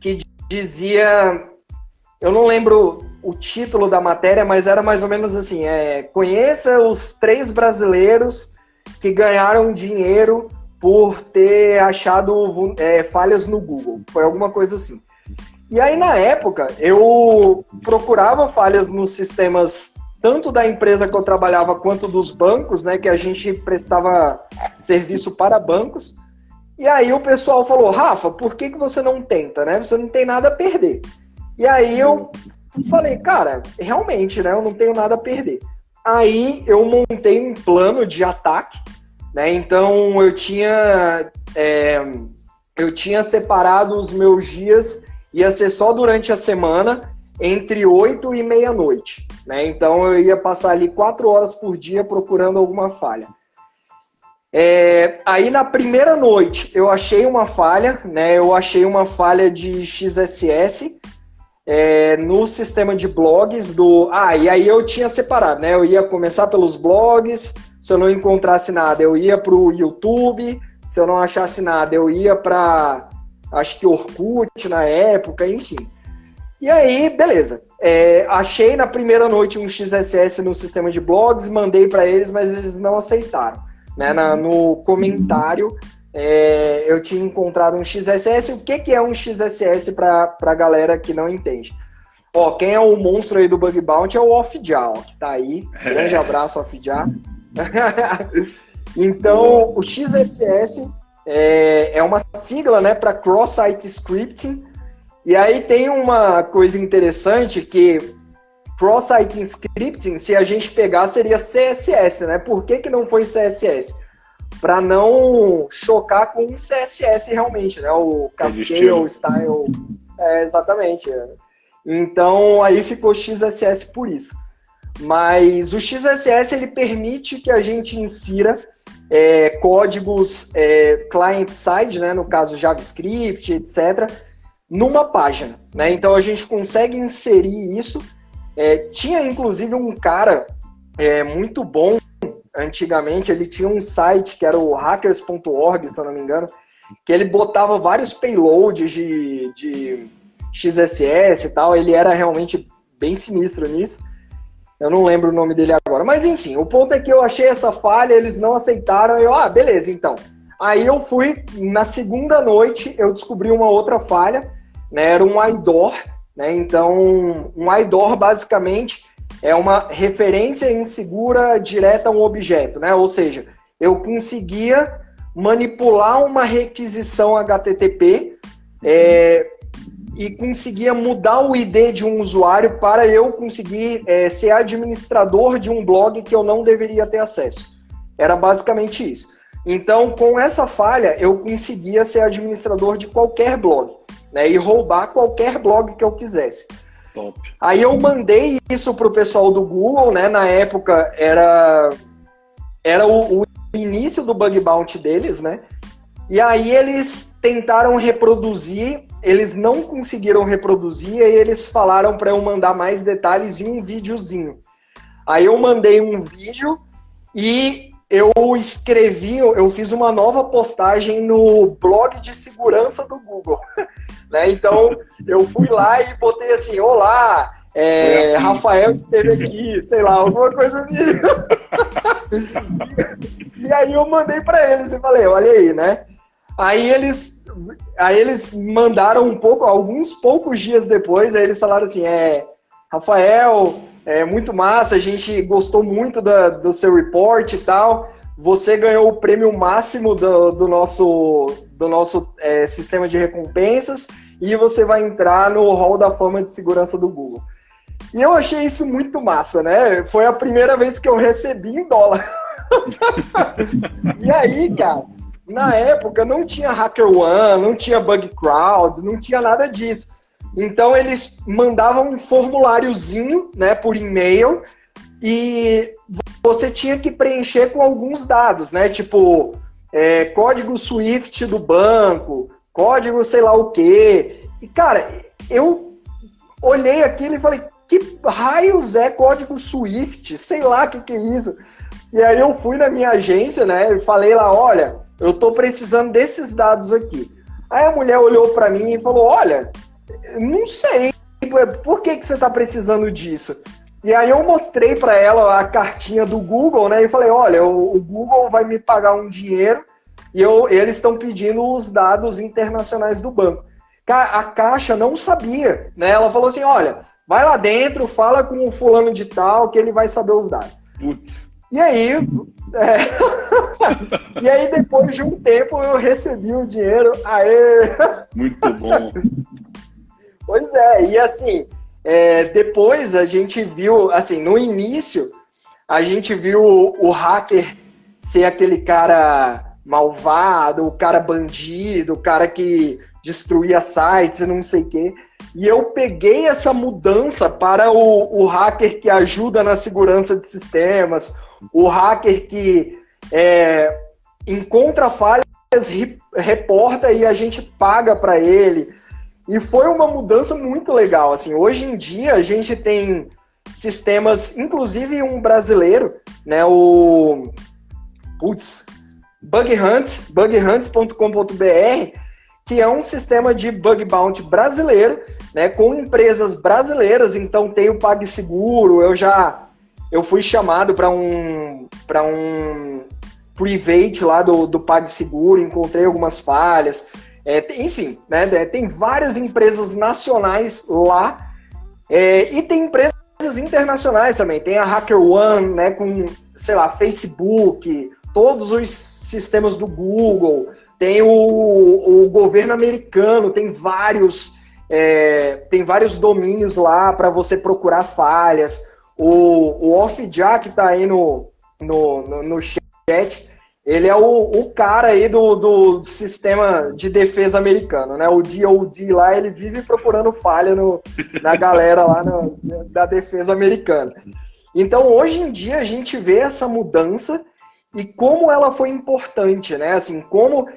que dizia, eu não lembro o título da matéria, mas era mais ou menos assim, conheça os 3 brasileiros que ganharam dinheiro por ter achado falhas no Google. Foi alguma coisa assim. E aí, na época, eu procurava falhas nos sistemas tanto da empresa que eu trabalhava quanto dos bancos, né, que a gente prestava serviço para bancos. E aí o pessoal falou, Rafa, por que você não tenta, né? Você não tem nada a perder. E aí eu falei, cara, realmente, né, eu não tenho nada a perder. Aí eu montei um plano de ataque, né? Então eu tinha separado os meus dias, ia ser só durante a semana, entre 8 e meia-noite, né? Então eu ia passar ali 4 horas por dia procurando alguma falha. Aí na primeira noite eu achei uma falha, né? Eu achei uma falha de XSS no sistema de blogs do... e aí eu tinha separado, né? Eu ia começar pelos blogs, se eu não encontrasse nada eu ia para o YouTube, se eu não achasse nada eu ia para, acho que Orkut na época, enfim. E aí, beleza. Achei na primeira noite um XSS no sistema de blogs, mandei para eles, mas eles não aceitaram. Né? No comentário, eu tinha encontrado um XSS. O que é um XSS para a galera que não entende? Ó, quem é o monstro aí do Bug Bounty é o Off-Jah, que tá aí. Grande abraço, Off-Jah. Então, o XSS é uma sigla, né, para Cross-Site Scripting. E aí tem uma coisa interessante que Cross-Site Scripting, se a gente pegar, seria CSS, né? Por que não foi CSS? Para não chocar com o CSS realmente, né? O Cascale, Style... exatamente. Então, aí ficou XSS por isso. Mas o XSS, ele permite que a gente insira códigos client-side, né? No caso JavaScript, etc., numa página, né? Então a gente consegue inserir isso. Tinha inclusive um cara muito bom antigamente, ele tinha um site que era o hackers.org, se eu não me engano, que ele botava vários payloads de XSS e tal. Ele era realmente bem sinistro nisso. Eu não lembro o nome dele agora, mas enfim, o ponto é que eu achei essa falha, eles não aceitaram, eu, beleza, então. Aí eu fui, na segunda noite, eu descobri uma outra falha, né, era um IDOR, né? Então um IDOR basicamente é uma referência insegura direta a um objeto, né? Ou seja, eu conseguia manipular uma requisição HTTP e conseguia mudar o ID de um usuário para eu conseguir ser administrador de um blog que eu não deveria ter acesso. Era basicamente isso. Então, com essa falha, eu conseguia ser administrador de qualquer blog, né, e roubar qualquer blog que eu quisesse. Top. Aí eu mandei isso para o pessoal do Google, né? Na época era o início do bug bounty deles, né? E aí eles tentaram reproduzir, eles não conseguiram reproduzir, e eles falaram para eu mandar mais detalhes em um videozinho. Aí eu mandei um vídeo e eu fiz uma nova postagem no blog de segurança do Google. Né? Então, eu fui lá e botei assim, olá, assim. Rafael esteve aqui, sei lá, alguma coisa assim. E aí eu mandei para eles e falei, olha aí, né? Aí eles mandaram alguns poucos dias depois, aí eles falaram assim, Rafael, muito massa, a gente gostou muito do seu report e tal, você ganhou o prêmio máximo do nosso sistema de recompensas e você vai entrar no Hall da Fama de Segurança do Google. E eu achei isso muito massa, né? Foi a primeira vez que eu recebi em dólar. E aí, cara, na época não tinha HackerOne, não tinha BugCrowd, não tinha nada disso. Então eles mandavam um formuláriozinho, né, por e-mail, e você tinha que preencher com alguns dados, né, tipo código Swift do banco, código sei lá o quê. E cara, eu olhei aquilo e falei, que raios é código Swift? Sei lá o que é isso. E aí eu fui na minha agência, né, e falei lá, olha, eu tô precisando desses dados aqui. Aí a mulher olhou para mim e falou, olha, não sei, por que você tá precisando disso? E aí eu mostrei para ela a cartinha do Google, né, e falei, olha, o Google vai me pagar um dinheiro e eles estão pedindo os dados internacionais do banco. A Caixa não sabia, né, ela falou assim, olha, vai lá dentro, fala com o fulano de tal, que ele vai saber os dados. Putz. E aí, e aí, depois de um tempo, eu recebi o dinheiro. Aê! Muito bom. Pois é, e assim, depois a gente viu, assim, no início, a gente viu o hacker ser aquele cara malvado, o cara bandido, o cara que destruía sites e não sei o quê. E eu peguei essa mudança para o hacker que ajuda na segurança de sistemas, o hacker que encontra falhas, reporta e a gente paga para ele. E foi uma mudança muito legal. Assim, hoje em dia a gente tem sistemas, inclusive um brasileiro, né, o Bug Hunt, bughunt.com.br, que é um sistema de bug bounty brasileiro, né, com empresas brasileiras. Então tem o PagSeguro, eu fui chamado para um private lá do PagSeguro, encontrei algumas falhas. Enfim, né, tem várias empresas nacionais lá, e tem empresas internacionais também. Tem a HackerOne, né, com, sei lá, Facebook, todos os sistemas do Google, tem o governo americano, tem vários domínios lá para você procurar falhas. O OffJack está aí no chat. Ele é o cara aí do sistema de defesa americano, né? O DoD lá, ele vive procurando falha na galera lá da defesa americana. Então, hoje em dia, a gente vê essa mudança e como ela foi importante, né? Assim, como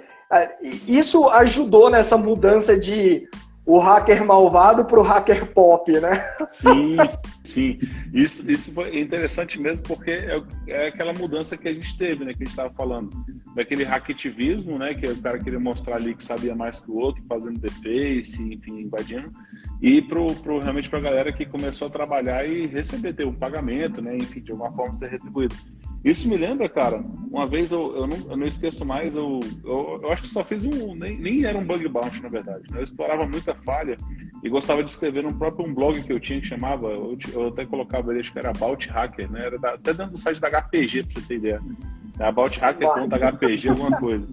isso ajudou nessa mudança de o hacker malvado para o hacker pop, né? Sim, sim. Isso foi interessante mesmo, porque é aquela mudança que a gente teve, né? Que a gente estava falando. Daquele hackativismo, né? Que o cara queria mostrar ali que sabia mais que o outro, fazendo deface, enfim, invadindo. E realmente para a galera que começou a trabalhar e ter um pagamento, né? Enfim, de alguma forma ser retribuído. Isso me lembra, cara, uma vez eu não esqueço mais, eu acho que só fiz nem era um bug bounty, na verdade, né? Eu explorava muita falha e gostava de escrever no próprio blog que eu tinha, que chamava, eu até colocava ali, acho que era About Hacker, né? Era até dentro do site da HPG, pra você ter ideia. About Hacker.hpg, alguma coisa.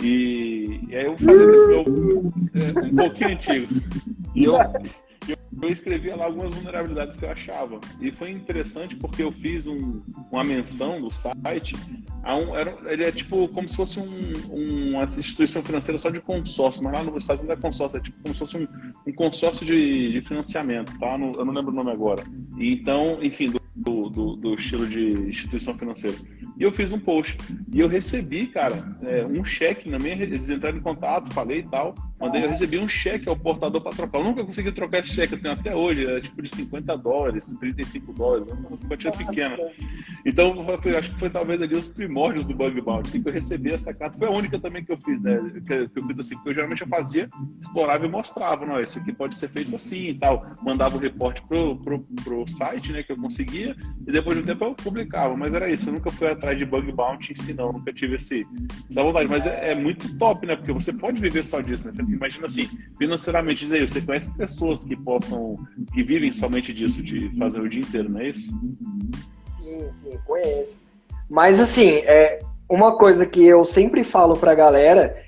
E aí eu fazia esse um pouquinho antigo. E eu escrevia lá algumas vulnerabilidades que eu achava. E foi interessante porque eu fiz uma menção do site. Ele é tipo como se fosse uma instituição financeira só de consórcio, mas lá nos Estados Unidos é consórcio, é tipo como se fosse um consórcio de financiamento, tá? Eu não lembro o nome agora. E então, enfim, do estilo de instituição financeira. E eu fiz um post. E eu recebi, cara, um cheque na minha. Eles entraram em contato, falei e tal. Eu recebi um cheque ao portador para trocar. Eu nunca consegui trocar esse cheque, eu tenho até hoje. É tipo de $50, $35, uma quantia pequena. Então, acho que foi talvez ali os primórdios do Bug Bounty. Que eu recebi essa carta. Foi a única também que eu fiz, né? Que eu fiz assim, porque eu geralmente fazia, explorava e mostrava. Não, isso aqui pode ser feito assim e tal. Mandava o reporte pro site, né? Que eu conseguia. E depois de um tempo eu publicava. Mas era isso, eu nunca fui atrás de Bug Bounty em si, não. Nunca tive essa vontade. Mas é muito top, né? Porque você pode viver só disso, né? Imagina assim, financeiramente, diz aí, você conhece pessoas que vivem somente disso, de fazer o dia inteiro, não é isso? Sim, conheço. Mas assim, uma coisa que eu sempre falo pra galera,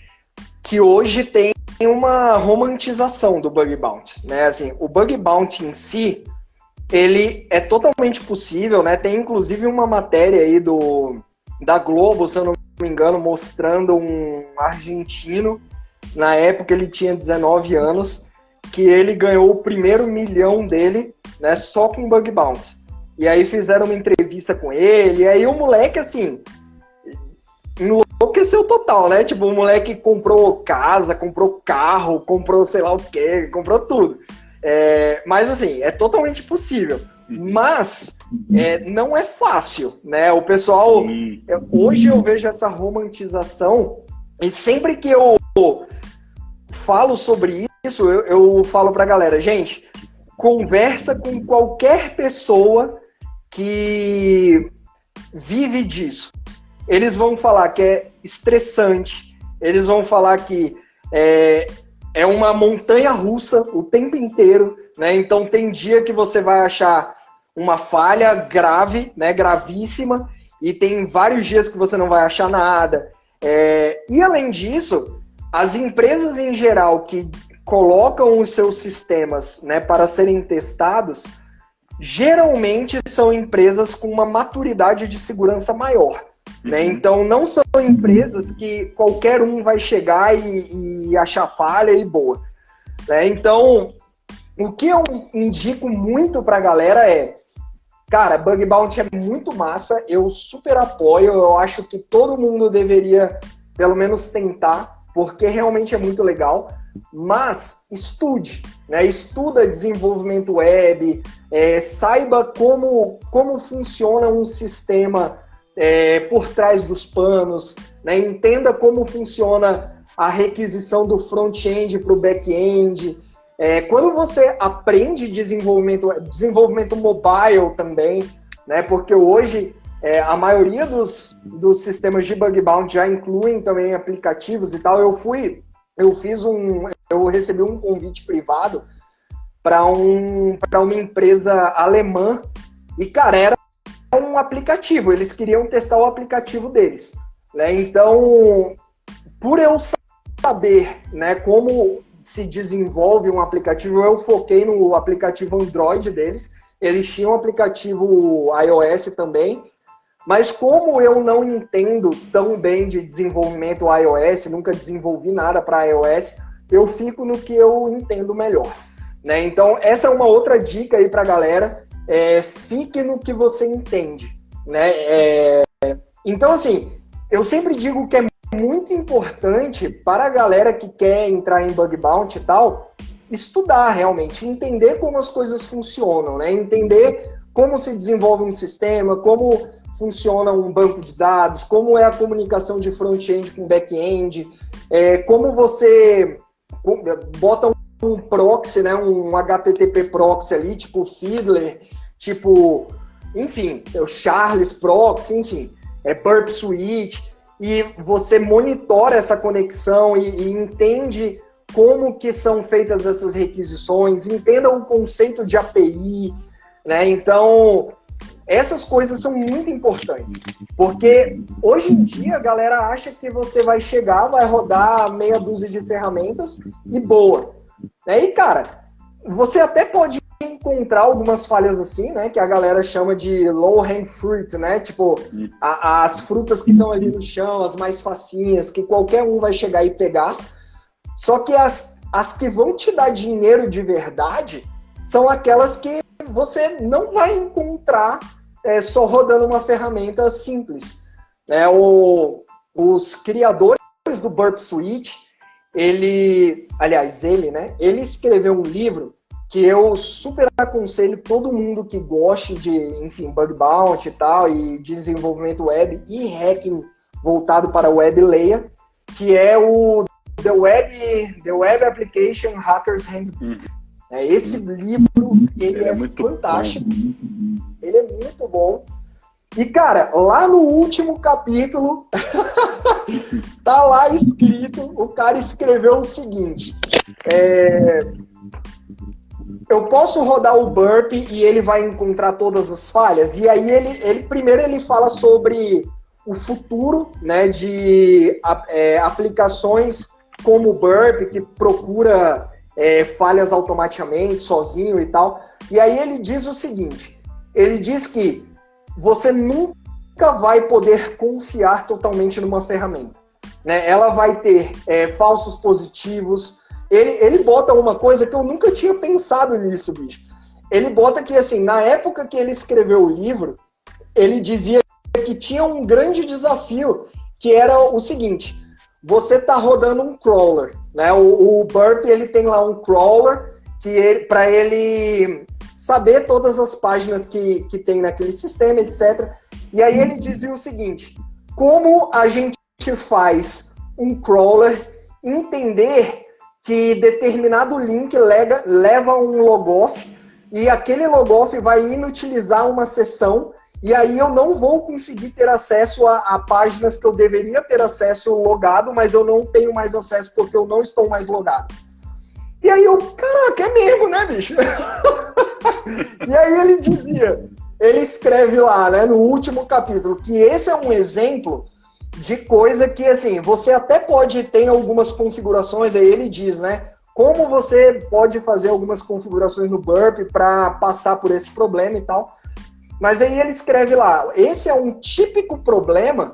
que hoje tem uma romantização do Bug Bounty, né? Assim, o Bug Bounty em si, ele é totalmente possível, né? Tem inclusive uma matéria aí da Globo, se eu não me engano, mostrando um argentino. Na época ele tinha 19 anos, que ele ganhou o primeiro $1 milhão dele, né, só com Bug Bounty. E aí fizeram uma entrevista com ele, e aí o moleque, assim, enlouqueceu total, né? Tipo, o moleque comprou casa, comprou carro, comprou sei lá o quê, comprou tudo. Mas, assim, é totalmente possível. Mas não é fácil, né? O pessoal... Hoje eu vejo essa romantização, e sempre que eu falo sobre isso, eu falo pra galera, gente, conversa com qualquer pessoa que vive disso. Eles vão falar que é estressante, eles vão falar que é é uma montanha russa o tempo inteiro, né? Então tem dia que você vai achar uma falha grave, né? Gravíssima, e tem vários dias que você não vai achar nada. E além disso, as empresas em geral que colocam os seus sistemas, né, para serem testados, geralmente são empresas com uma maturidade de segurança maior. Né? Então, não são empresas que qualquer um vai chegar e achar falha e boa. Né? Então, o que eu indico muito para a galera cara, Bug Bounty é muito massa, eu super apoio, eu acho que todo mundo deveria, pelo menos, tentar, porque realmente é muito legal, mas estude, né? Estuda desenvolvimento web, saiba como funciona um sistema por trás dos panos, né? Entenda como funciona a requisição do front-end para o back-end. Quando você aprende desenvolvimento mobile também, né? Porque hoje a maioria dos sistemas de bug bounty já incluem também aplicativos e tal. Eu recebi um convite privado para uma empresa alemã e, cara, era um aplicativo, eles queriam testar o aplicativo deles, né? Então, por eu saber, né, como se desenvolve um aplicativo, eu foquei no aplicativo Android deles, eles tinham um aplicativo iOS também, mas como eu não entendo tão bem de desenvolvimento iOS, nunca desenvolvi nada para iOS, eu fico no que eu entendo melhor, né? Então, essa é uma outra dica aí para a galera. Fique no que você entende, né? Então, assim, eu sempre digo que é muito importante para a galera que quer entrar em bug bounty e tal, estudar realmente, entender como as coisas funcionam, né? Entender como se desenvolve um sistema, como funciona um banco de dados, como é a comunicação de front-end com back-end, como você bota um proxy, né, um HTTP proxy ali, tipo Fiddler, tipo, enfim, o Charles proxy, enfim, Burp Suite, e você monitora essa conexão e entende como que são feitas essas requisições, entenda o conceito de API, né? Então, essas coisas são muito importantes, porque hoje em dia a galera acha que você vai chegar, vai rodar meia dúzia de ferramentas e boa. E, cara, você até pode encontrar algumas falhas assim, né, que a galera chama de low-hanging fruit, né, tipo, as frutas que estão ali no chão, as mais facinhas, que qualquer um vai chegar e pegar. Só que as que vão te dar dinheiro de verdade são aquelas que você não vai encontrar só rodando uma ferramenta simples. Os criadores do Burp Suite, ele escreveu um livro que eu super aconselho todo mundo que goste de, enfim, bug bounty e tal, e desenvolvimento web e hacking voltado para web layer, que é o The Web Application Hackers Handbook. Esse livro, ele é fantástico, ele é muito bom. E, cara, lá no último capítulo, tá lá escrito, o cara escreveu o seguinte, eu posso rodar o Burp e ele vai encontrar todas as falhas? E aí primeiro ele fala sobre o futuro, né, de aplicações como o Burp, que procura falhas automaticamente, sozinho e tal. E aí ele diz o seguinte, ele diz que você nunca vai poder confiar totalmente numa ferramenta, né? Ela vai ter falsos positivos. Ele bota uma coisa que eu nunca tinha pensado nisso, bicho. Ele bota que, assim, na época que ele escreveu o livro, ele dizia que tinha um grande desafio, que era o seguinte, você tá rodando um crawler, né? O Burp, ele tem lá um crawler para ele saber todas as páginas que tem naquele sistema, etc. E aí ele dizia o seguinte, como a gente faz um crawler entender que determinado link leva um logoff e aquele logoff vai inutilizar uma sessão e aí eu não vou conseguir ter acesso a páginas que eu deveria ter acesso logado, mas eu não tenho mais acesso porque eu não estou mais logado. E aí eu, caraca, é mesmo, né, bicho? E aí ele dizia, ele escreve lá, né, no último capítulo, que esse é um exemplo de coisa que, assim, você até pode ter algumas configurações, aí ele diz, né, como você pode fazer algumas configurações no Burp para passar por esse problema e tal. Mas aí ele escreve lá, esse é um típico problema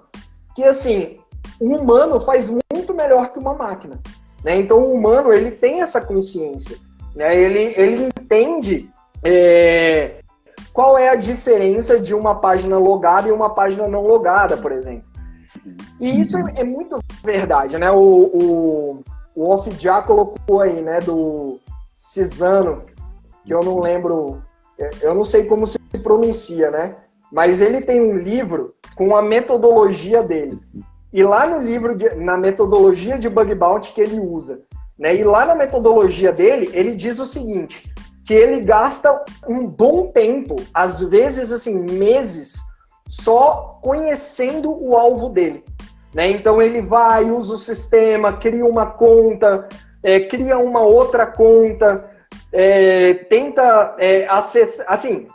que, assim, um humano faz muito melhor que uma máquina, né? Então o humano, ele tem essa consciência, né? Ele entende qual é a diferença de uma página logada e uma página não logada, por exemplo. E isso é muito verdade, né? O Off já colocou aí, né, do Cisano, que eu não lembro, eu não sei como se pronuncia, né? Mas ele tem um livro com a metodologia dele. E lá no livro, na metodologia de bug bounty que ele usa, né? E lá na metodologia dele, ele diz o seguinte, que ele gasta um bom tempo, às vezes, assim, meses, só conhecendo o alvo dele, né? Então ele vai, usa o sistema, cria uma conta, cria uma outra conta, tenta acessar, assim,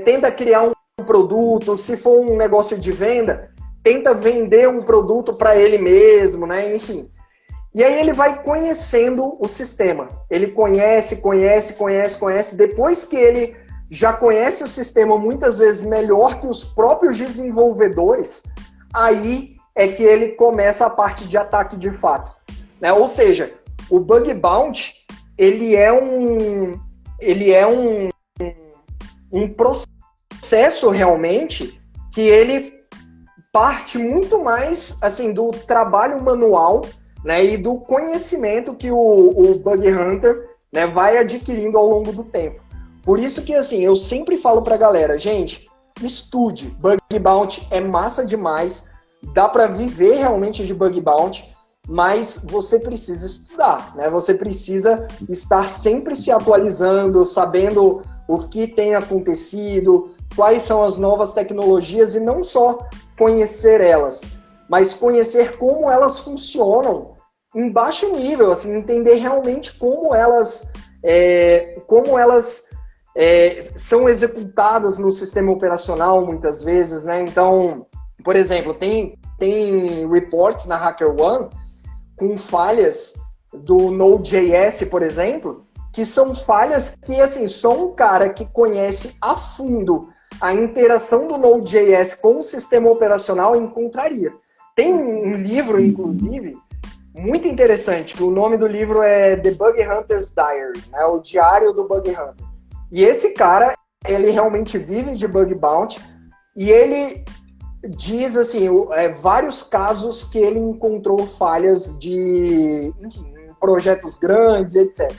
tenta criar um produto, se for um negócio de venda, tenta vender um produto para ele mesmo, né? Enfim. E aí ele vai conhecendo o sistema. Ele conhece. Depois que ele já conhece o sistema muitas vezes melhor que os próprios desenvolvedores, aí é que ele começa a parte de ataque de fato, né? Ou seja, o bug bounty, ele é um processo realmente que ele parte muito mais, assim, do trabalho manual, né, e do conhecimento que o Bug Hunter, né, vai adquirindo ao longo do tempo. Por isso que, assim, eu sempre falo pra galera, gente, estude. Bug bounty é massa demais, dá pra viver realmente de bug bounty, mas você precisa estudar, né? Você precisa estar sempre se atualizando, sabendo o que tem acontecido, quais são as novas tecnologias, e não só conhecer elas, mas conhecer como elas funcionam em baixo nível, assim, entender realmente como elas são executadas no sistema operacional muitas vezes, né? Então, por exemplo, tem reports na HackerOne com falhas do Node.js, por exemplo, que são falhas que, assim, só um cara que conhece a fundo a interação do Node.js com o sistema operacional encontraria. Tem um livro, inclusive, muito interessante, que o nome do livro é The Bug Hunter's Diary, né, o Diário do Bug Hunter. E esse cara, ele realmente vive de bug bounty, e ele diz, assim, vários casos que ele encontrou falhas de, enfim, projetos grandes, etc.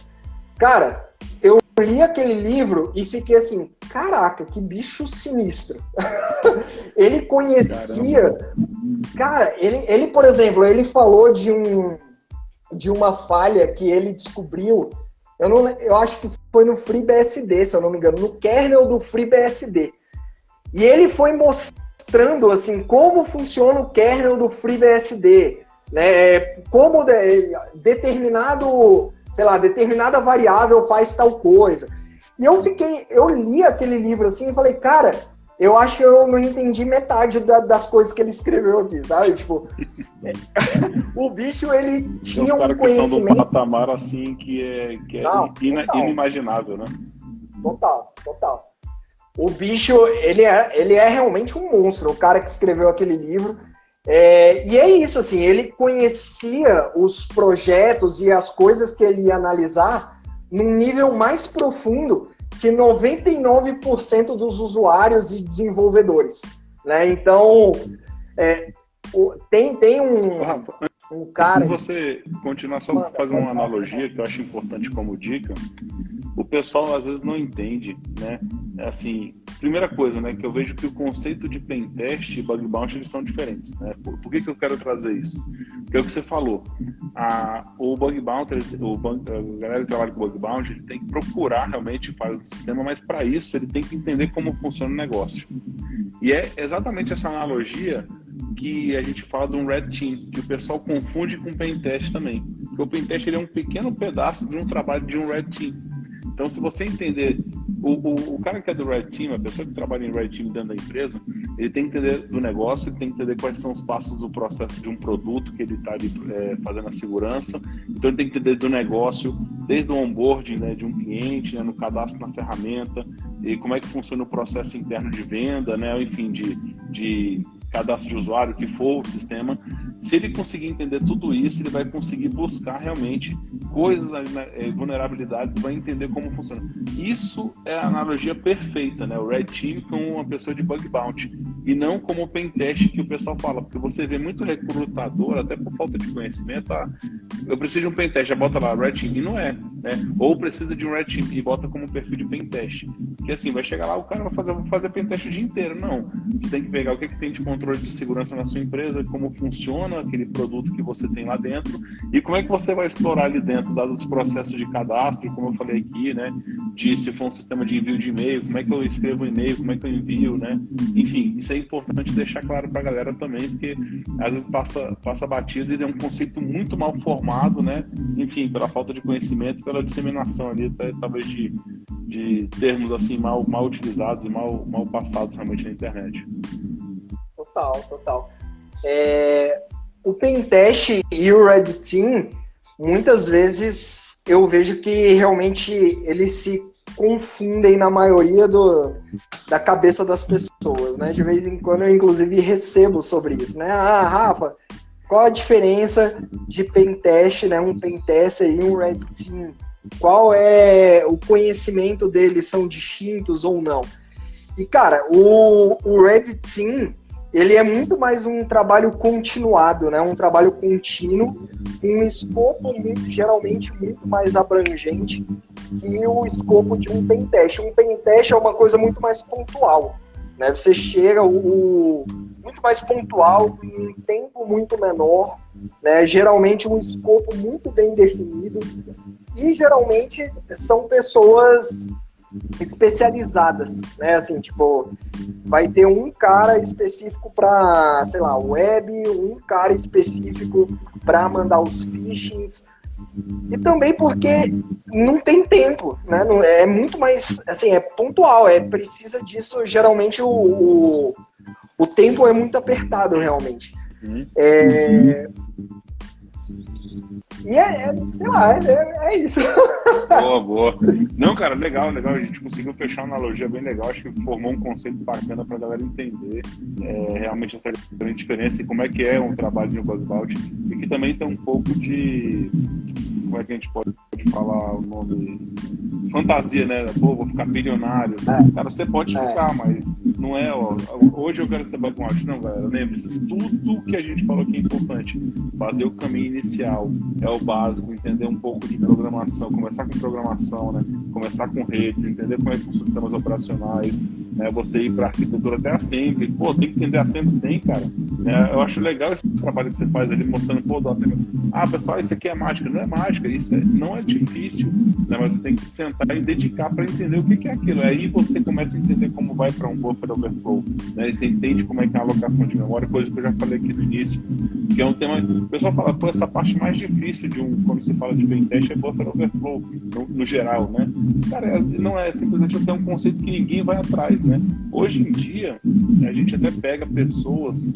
Cara, eu li aquele livro e fiquei assim, caraca, que bicho sinistro. Ele conhecia... Caramba. Cara, ele, por exemplo, ele falou de uma falha que ele descobriu, eu acho que foi no FreeBSD, se eu não me engano, no kernel do FreeBSD. E ele foi mostrando, assim, como funciona o kernel do FreeBSD, né? Como determinada variável faz tal coisa. E eu li aquele livro assim e falei, cara, eu acho que eu não entendi metade das coisas que ele escreveu aqui, sabe? Tipo, o bicho, ele tinha um conhecimento... que são de um patamar, assim, que é inimaginável, né? Total. O bicho, ele é realmente um monstro, o cara que escreveu aquele livro. E é isso, assim, ele conhecia os projetos e as coisas que ele ia analisar num nível mais profundo que 99% dos usuários e desenvolvedores, né? Então, tem um cara... Se você continuar, só fazer uma analogia que eu acho importante como dica, o pessoal às vezes não entende, né? Assim, primeira coisa, né, que eu vejo que o conceito de pentest e bug bounty, eles são diferentes, né? Por que eu quero trazer isso? Porque é o que você falou, o bug bounty, a galera que trabalha com bug bounty, ele tem que procurar realmente falhas do sistema, mas para isso ele tem que entender como funciona o negócio. E é exatamente essa analogia que a gente fala de um Red Team, que o pessoal confunde com o Pentest também. Porque o Pentest ele é um pequeno pedaço de um trabalho de um Red Team. Então, se você entender, o cara que é do Red Team, a pessoa que trabalha em Red Team dentro da empresa, ele tem que entender do negócio, ele tem que entender quais são os passos do processo de um produto que ele está fazendo a segurança. Então, ele tem que entender do negócio, desde o onboarding, né, de um cliente, né, no cadastro na ferramenta, e como é que funciona o processo interno de venda, né, enfim, de cadastro de usuário, que for o sistema. Se ele conseguir entender tudo isso, ele vai conseguir buscar realmente coisas, vulnerabilidades, vai entender como funciona. Isso é a analogia perfeita, né? O Red Team com uma pessoa de bug bounty, e não como o pentest que o pessoal fala, porque você vê muito recrutador, até por falta de conhecimento, eu preciso de um pentest, já bota lá Red Team, e não é, né? Ou precisa de um Red Team e bota como perfil de pentest, que assim, vai chegar lá, o cara vai fazer pentest o dia inteiro. Não, você tem que pegar o que tem de controle de segurança na sua empresa, como funciona aquele produto que você tem lá dentro e como é que você vai explorar ali dentro, dados os processos de cadastro, como eu falei aqui, né, de se for um sistema de envio de e-mail, como é que eu escrevo um e-mail, como é que eu envio, né, enfim, isso é importante deixar claro para a galera também, porque às vezes passa batido e é um conceito muito mal formado, né, enfim, pela falta de conhecimento, pela disseminação ali, talvez de termos assim mal utilizados e mal passados realmente na internet. Total. O Pentest e o Red Team, muitas vezes eu vejo que realmente eles se confundem na maioria da cabeça das pessoas, né? De vez em quando eu, inclusive, recebo sobre isso, né? Rafa, qual a diferença de Pentest, né? Um Pentest e um Red Team? Qual é o conhecimento deles? São distintos ou não? E, cara, o Red Team, ele é muito mais um trabalho continuado, né? Um trabalho contínuo, com um escopo geralmente muito mais abrangente que o escopo de um pentest. Um pentest é uma coisa muito mais pontual, né? Você chega muito mais pontual, em um tempo muito menor, né? Geralmente um escopo muito bem definido e geralmente são pessoas especializadas, né? Assim, tipo, vai ter um cara específico para, sei lá, web, um cara específico para mandar os phishings, e também porque não tem tempo, né? É muito mais, assim, é pontual, precisa disso, geralmente o tempo é muito apertado, realmente. E sei lá, é isso. Boa. Não, cara, legal. A gente conseguiu fechar uma analogia bem legal. Acho que formou um conceito bacana pra galera entender realmente essa grande diferença e como é que é um trabalho de um bug bounty. E que também tem um pouco de... Como é que a gente pode falar o nome? Fantasia, né? Pô, vou ficar bilionário. Cara, você pode ficar, mas não é, ó. Hoje eu quero ser bug bounty. Não, galera, lembre-se, tudo que a gente falou aqui é importante. Fazer o caminho inicial é o básico, entender um pouco de programação, começar com programação, né? Começar com redes, entender como é que são os sistemas operacionais, né? Você ir para arquitetura até assembly. Pô, tem que entender assembly, tem, cara. Eu acho legal esse trabalho que você faz ali, mostrando, pô, do assembly. Pessoal, isso aqui é mágica. Não é mágica, isso não é difícil, né? Mas você tem que se sentar e dedicar para entender o que é aquilo. Aí você começa a entender como vai para um buffer overflow, né? E você entende como é que é a alocação de memória, coisa que eu já falei aqui no início, que é um tema. O pessoal fala, pô, essa parte mais difícil quando se fala de pentest é buffer overflow, no geral, né? Cara, não é simplesmente até um conceito que ninguém vai atrás, né? Hoje em dia, a gente até pega pessoas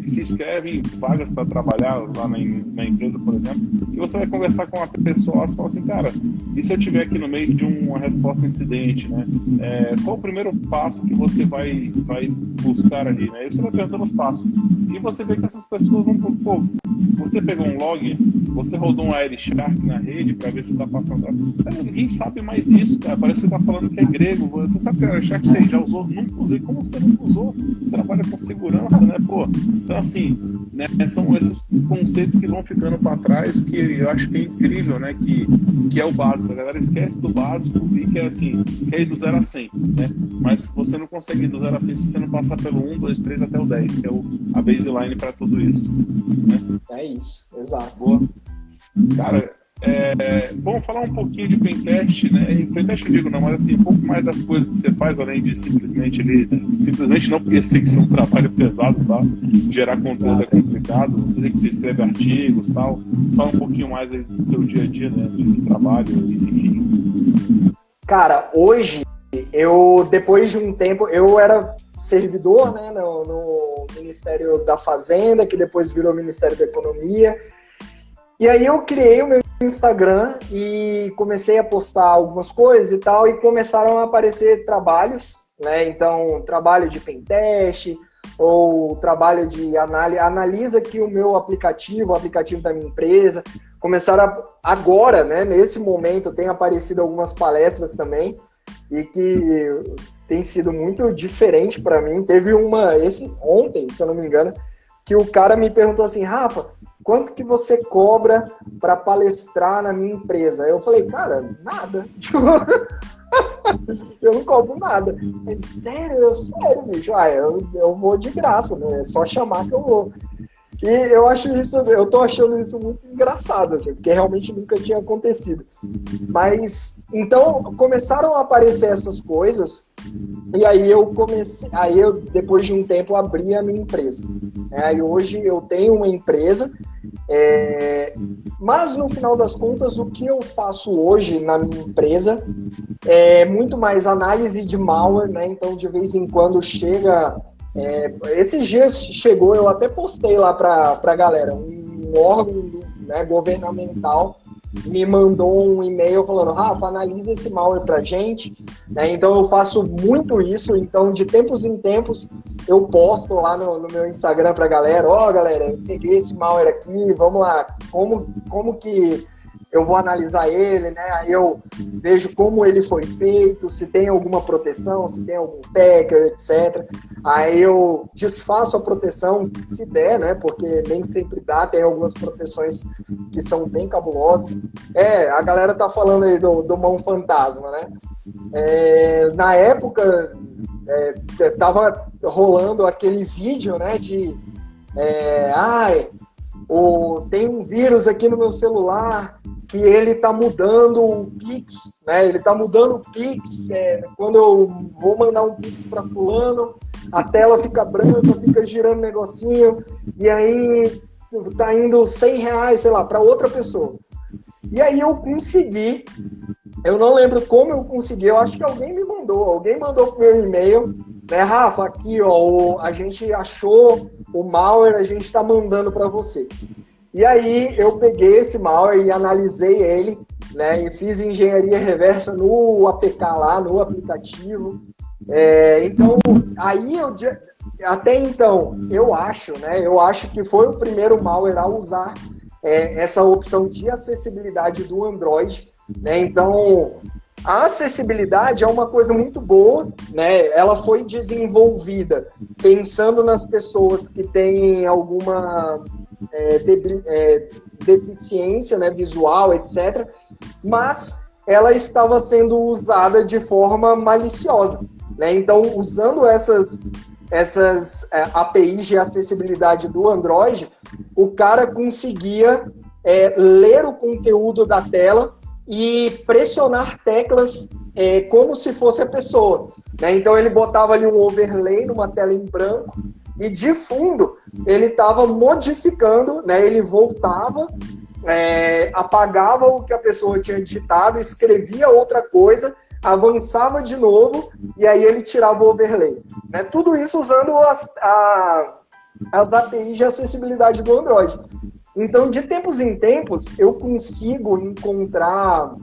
que se inscrevem em vagas para trabalhar lá na empresa, por exemplo, e você vai conversar com uma pessoa e fala assim, cara, e se eu estiver aqui no meio de uma resposta incidente, né? Qual o primeiro passo que você vai buscar ali, né? E você vai perguntando os passos. E você vê que essas pessoas vão, pô, você pegou um log, você rodou um Wireshark na rede para ver se está passando. Cara, ninguém sabe mais isso, cara. Parece que você está falando que é grego. Você sabe que o Wireshark você já usou? Nunca usei. Como você nunca usou? Você trabalha com segurança, né? Pô, então assim, né, são esses conceitos que vão ficando para trás que eu acho que é incrível, né? Que é o básico. A galera esquece do básico e que é assim, quer ir do 0 a 100, né? Mas você não consegue ir do 0 a 100 se você não passar pelo 1, 2, 3 até o 10, que é a baseline para tudo isso, né? É isso, exato. Boa. Cara, Vamos falar um pouquinho de pentest, né? E pentest eu digo não, mas assim, um pouco mais das coisas que você faz, além de simplesmente ali, né? Simplesmente não, porque eu sei que isso é um trabalho pesado, tá? Gerar conteúdo é complicado, você tem que você escreve artigos e tal. Você fala um pouquinho mais aí do seu dia a dia, né? Do trabalho, enfim. Cara, hoje, depois de um tempo, eu era servidor, né, no Ministério da Fazenda, que depois virou Ministério da Economia. E aí eu criei o meu Instagram e comecei a postar algumas coisas e tal, e começaram a aparecer trabalhos, né? Então, trabalho de pentest, ou trabalho de analisa aqui o meu aplicativo, o aplicativo da minha empresa. Começaram agora, né, nesse momento, tem aparecido algumas palestras também, e que tem sido muito diferente para mim. Teve ontem, se eu não me engano, que o cara me perguntou assim: Rafa, quanto que você cobra para palestrar na minha empresa? Eu falei, cara, nada. Eu não cobro nada. Ele, sério, bicho. Eu vou de graça, né? É só chamar que eu vou. E eu tô achando isso muito engraçado, assim, porque realmente nunca tinha acontecido. Mas, então, começaram a aparecer essas coisas, e aí depois de um tempo, abri a minha empresa. Aí hoje eu tenho uma empresa, mas no final das contas, o que eu faço hoje na minha empresa é muito mais análise de malware, né? Então, de vez em quando chega... esses dias chegou, eu até postei lá pra galera, um órgão, né, governamental me mandou um e-mail falando: Rafa, analisa esse malware pra gente, né? Então eu faço muito isso. Então de tempos em tempos eu posto lá no meu Instagram pra galera: galera, eu peguei esse malware aqui, vamos lá, como que eu vou analisar ele, né? Aí eu vejo como ele foi feito, se tem alguma proteção, se tem algum packer, etc. Aí eu desfaço a proteção, se der, né? Porque nem sempre dá, tem algumas proteções que são bem cabulosas. A galera tá falando aí do mão fantasma, né? Na época, tava rolando aquele vídeo, né? Tem um vírus aqui no meu celular que ele tá mudando o Pix, né? Ele tá mudando o Pix. Quando eu vou mandar um Pix para fulano, a tela fica branca, fica girando um negocinho, e aí tá indo R$100, sei lá, para outra pessoa. E aí eu consegui, eu não lembro como eu consegui, eu acho que alguém mandou pro meu e-mail, né? Rafa, aqui, ó, a gente achou o malware, a gente tá mandando para você. E aí eu peguei esse malware e analisei ele, né, e fiz engenharia reversa no APK lá, no aplicativo. Então, aí até então, eu acho que foi o primeiro malware a usar essa opção de acessibilidade do Android, né? Então, a acessibilidade é uma coisa muito boa, né? Ela foi desenvolvida pensando nas pessoas que têm alguma deficiência, né, visual, etc. Mas ela estava sendo usada de forma maliciosa, né? Então, usando essas APIs de acessibilidade do Android, o cara conseguia ler o conteúdo da tela e pressionar teclas como se fosse a pessoa, né? Então ele botava ali um overlay numa tela em branco e de fundo ele estava modificando, né? Ele voltava, apagava o que a pessoa tinha digitado, escrevia outra coisa, avançava de novo e aí ele tirava o overlay, né? Tudo isso usando as APIs de acessibilidade do Android. Então, de tempos em tempos, eu consigo encontrar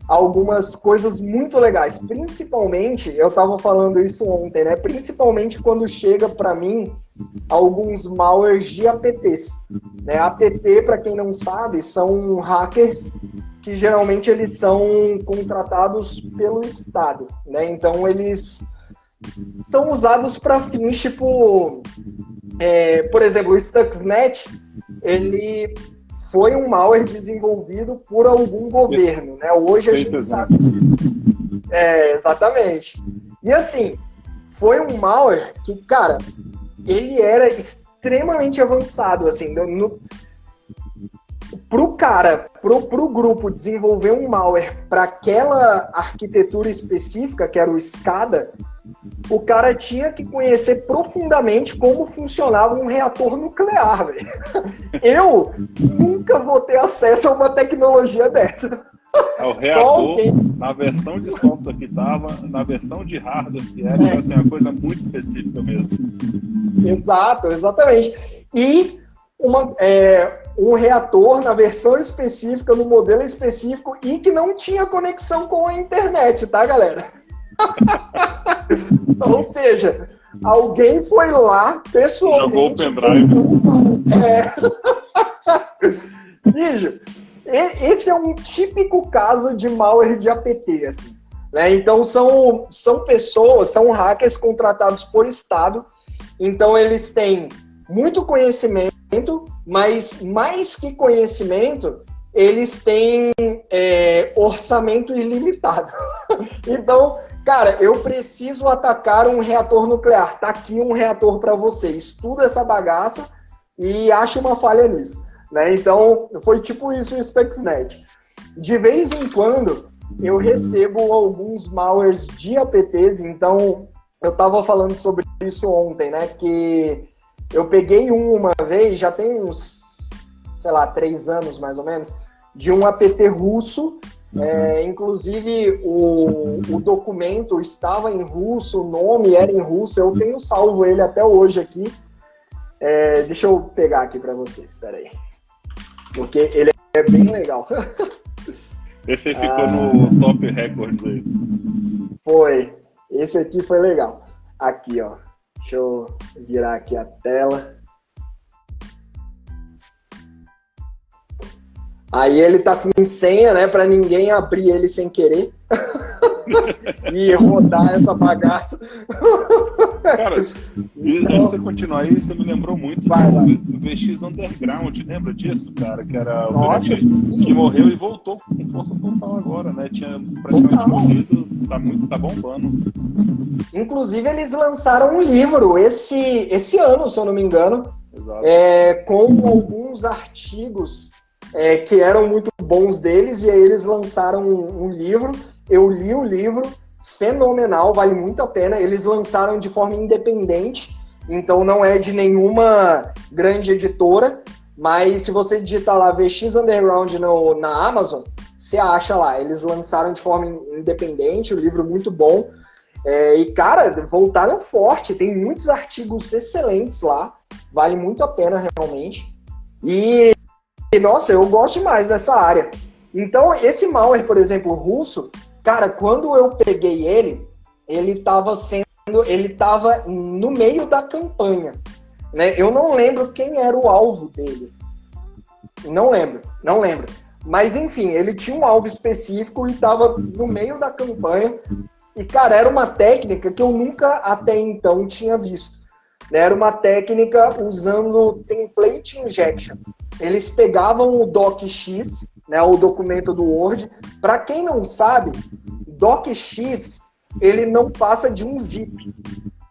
algumas coisas muito legais. Principalmente, eu estava falando isso ontem, né? Principalmente quando chega para mim alguns malwares de APTs, né? APT, para quem não sabe, são hackers que geralmente eles são contratados pelo Estado, né? Então, eles são usados para fins tipo... por exemplo, o Stuxnet, ele foi um malware desenvolvido por algum governo, né? Hoje a gente sabe disso. Exatamente. E assim, foi um malware que, cara, ele era extremamente avançado, assim, pro grupo desenvolver um malware para aquela arquitetura específica, que era o SCADA, o cara tinha que conhecer profundamente como funcionava um reator nuclear, velho. Eu nunca vou ter acesso a uma tecnologia dessa. O reator, na versão de software que estava, na versão de hardware que era, assim, uma coisa muito específica mesmo. Exato, exatamente. E um reator na versão específica, no modelo específico, e que não tinha conexão com a internet, tá, galera? Ou seja, alguém foi lá, pessoalmente... Jogou o pendrive. Bicho, esse é um típico caso de malware de APT, assim, né? Então, são pessoas, são hackers contratados por Estado, então eles têm muito conhecimento, mas mais que conhecimento, eles têm orçamento ilimitado. Então, cara, eu preciso atacar um reator nuclear. Tá aqui um reator para você. Estuda essa bagaça e acha uma falha nisso, né? Então, foi tipo isso o Stuxnet. De vez em quando, eu recebo alguns malwares de APTs. Então, eu estava falando sobre isso ontem, né? Que eu peguei uma vez, já tem uns, sei lá, 3 anos mais ou menos, de um APT russo. Inclusive, o documento estava em russo, o nome era em russo. Eu tenho salvo ele até hoje aqui. Deixa eu pegar aqui para vocês, espera aí. Porque ele é bem legal. Esse aí ficou no Top Records aí. Foi. Esse aqui foi legal. Aqui, ó. Deixa eu virar aqui a tela. Aí ele tá com senha, né? Pra ninguém abrir ele sem querer. E rodar essa bagaça. Cara, antes de você continuar aí, você me lembrou muito do VX Underground. Lembra disso, cara? Que era o que morreu e voltou com força total agora, né? Tinha praticamente morrido, tá bombando. Inclusive, eles lançaram um livro esse ano, se eu não me engano, com alguns artigos que eram muito bons deles, e aí eles lançaram um livro. Eu li o livro, fenomenal, vale muito a pena. Eles lançaram de forma independente, então não é de nenhuma grande editora, mas se você digitar lá VX Underground na Amazon, você acha lá. Eles lançaram de forma independente, o livro muito bom. E, cara, voltaram forte, tem muitos artigos excelentes lá, vale muito a pena realmente. E, nossa, eu gosto demais dessa área. Então, esse malware, por exemplo, russo, cara, quando eu peguei ele tava no meio da campanha, né? Eu não lembro quem era o alvo dele. Não lembro. Mas, enfim, ele tinha um alvo específico e tava no meio da campanha. E, cara, era uma técnica que eu nunca até então tinha visto. Era uma técnica usando template injection. Eles pegavam o docx, né, o documento do Word. Para quem não sabe, docx, ele não passa de um zip.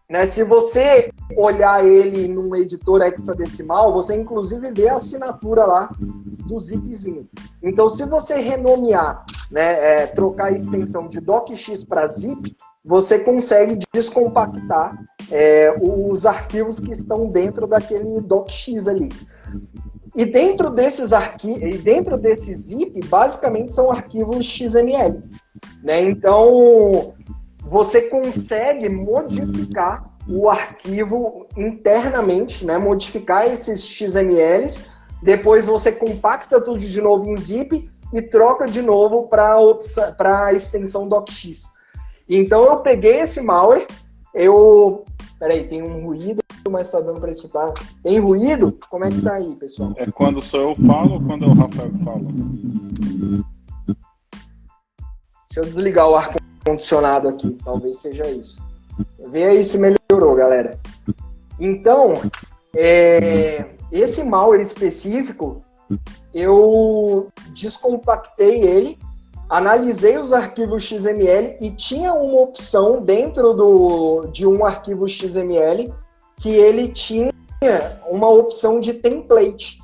Né? Se você olhar ele num editor hexadecimal, você inclusive vê a assinatura lá do zipzinho. Então, se você renomear, né, trocar a extensão de docx para zip, você consegue descompactar os arquivos que estão dentro daquele docx ali. E dentro desses dentro desse zip, basicamente são arquivos XML. Né? Então, você consegue modificar o arquivo internamente, né? Modificar esses XMLs, depois você compacta tudo de novo em zip e troca de novo para a extensão docx. Então eu peguei esse malware, peraí, tem um ruído, mas tá dando para escutar. Tem ruído? Como é que tá aí, pessoal? É quando sou eu falo ou quando é o Rafael que fala? Deixa eu desligar o ar-condicionado aqui, talvez seja isso. Vê aí se melhorou, galera. Então, esse malware específico, eu descompactei ele, analisei os arquivos XML e tinha uma opção dentro de um arquivo XML que ele tinha uma opção de template.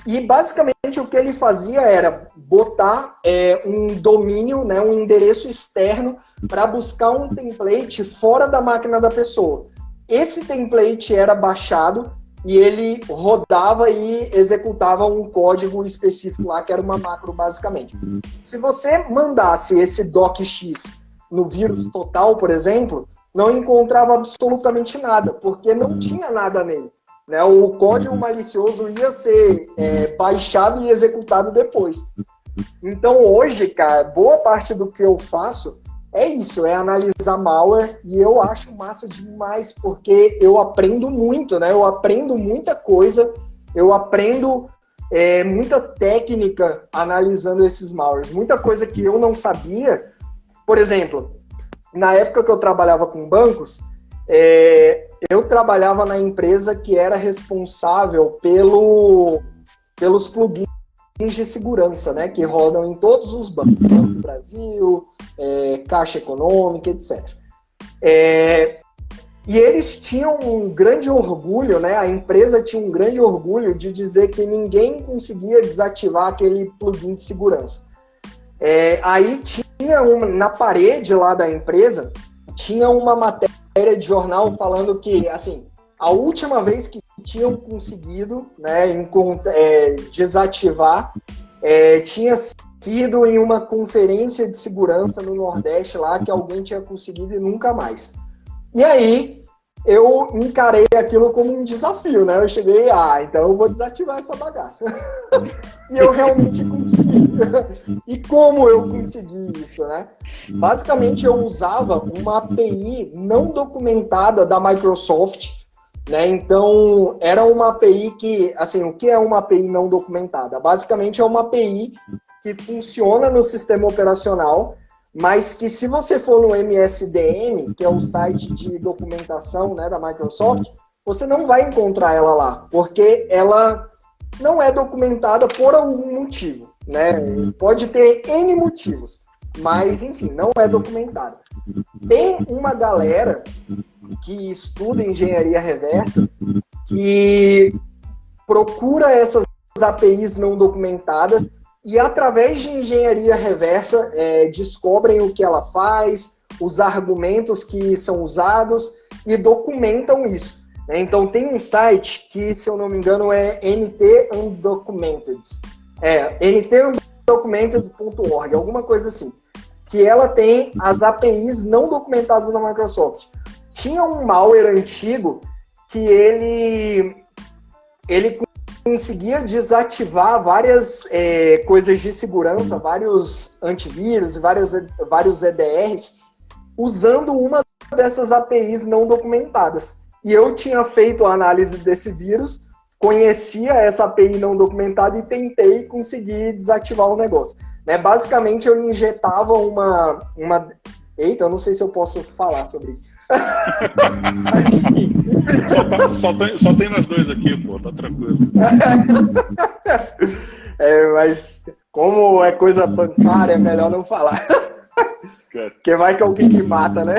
E basicamente o que ele fazia era botar um domínio, né, um endereço externo para buscar um template fora da máquina da pessoa. Esse template era baixado e ele rodava e executava um código específico lá, que era uma macro basicamente. Se você mandasse esse docx no vírus total, por exemplo, não encontrava absolutamente nada, porque não tinha nada nele. Né? O código malicioso ia ser baixado e executado depois. Então hoje, cara, boa parte do que eu faço é isso, é analisar malware, e eu acho massa demais, porque eu aprendo muito, né? Eu aprendo muita coisa, eu aprendo muita técnica analisando esses malwares. Muita coisa que eu não sabia. Por exemplo, na época que eu trabalhava com bancos, eu trabalhava na empresa que era responsável pelos plugins de segurança, né, que rodam em todos os bancos, Banco do Brasil, Caixa Econômica, etc. E eles tinham um grande orgulho, né, a empresa tinha um grande orgulho de dizer que ninguém conseguia desativar aquele plugin de segurança. Aí tinha na parede lá da empresa, tinha uma matéria de jornal falando que, assim, a última vez que tinham conseguido, né, desativar, tinha sido em uma conferência de segurança no Nordeste lá, que alguém tinha conseguido e nunca mais. E aí eu encarei aquilo como um desafio, né? Eu cheguei, então eu vou desativar essa bagaça. E eu realmente consegui. E como eu consegui isso, né? Basicamente eu usava uma API não documentada da Microsoft, né? Então era uma API que, assim, o que é uma API não documentada? Basicamente é uma API que funciona no sistema operacional, mas que se você for no MSDN, que é o site de documentação, né, da Microsoft, você não vai encontrar ela lá, porque ela não é documentada por algum motivo, né? Pode ter N motivos, mas, enfim, não é documentada. Tem uma galera que estuda engenharia reversa que procura essas APIs não documentadas e, através de engenharia reversa, descobrem o que ela faz, os argumentos que são usados e documentam isso. Então, tem um site que, se eu não me engano, é NT Undocumented. ntundocumented.org, alguma coisa assim. Que ela tem as APIs não documentadas da Microsoft. Tinha um malware antigo que ele conseguia desativar várias coisas de segurança, vários antivírus, vários EDRs, usando uma dessas APIs não documentadas. E eu tinha feito a análise desse vírus, conhecia essa API não documentada e tentei conseguir desativar o negócio. Né? Basicamente, eu injetava uma... Eita, eu não sei se eu posso falar sobre isso. Mas, enfim. Só tem nós dois aqui, pô, tá tranquilo. Mas como é coisa bancária, é melhor não falar. Porque vai que alguém me mata, né?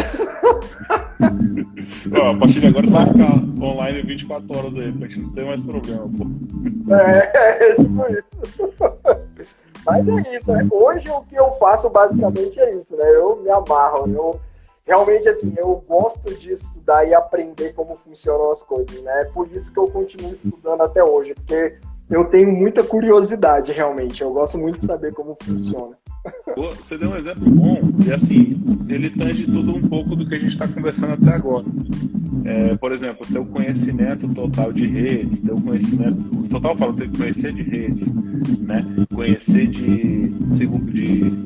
A partir de agora você vai ficar online 24 horas aí, pra gente não ter mais problema, pô. Tipo isso. Mas é isso, né? Hoje o que eu faço basicamente é isso, né? Eu me amarro, realmente, assim, eu gosto de estudar e aprender como funcionam as coisas, né? É por isso que eu continuo estudando até hoje, porque eu tenho muita curiosidade, realmente. Eu gosto muito de saber como funciona. Você deu um exemplo bom, e assim, ele tange tudo um pouco do que a gente está conversando até agora. Por exemplo, ter o conhecimento total de redes, ter o conhecimento... Total, eu falo, ter que conhecer de redes, né? Conhecer de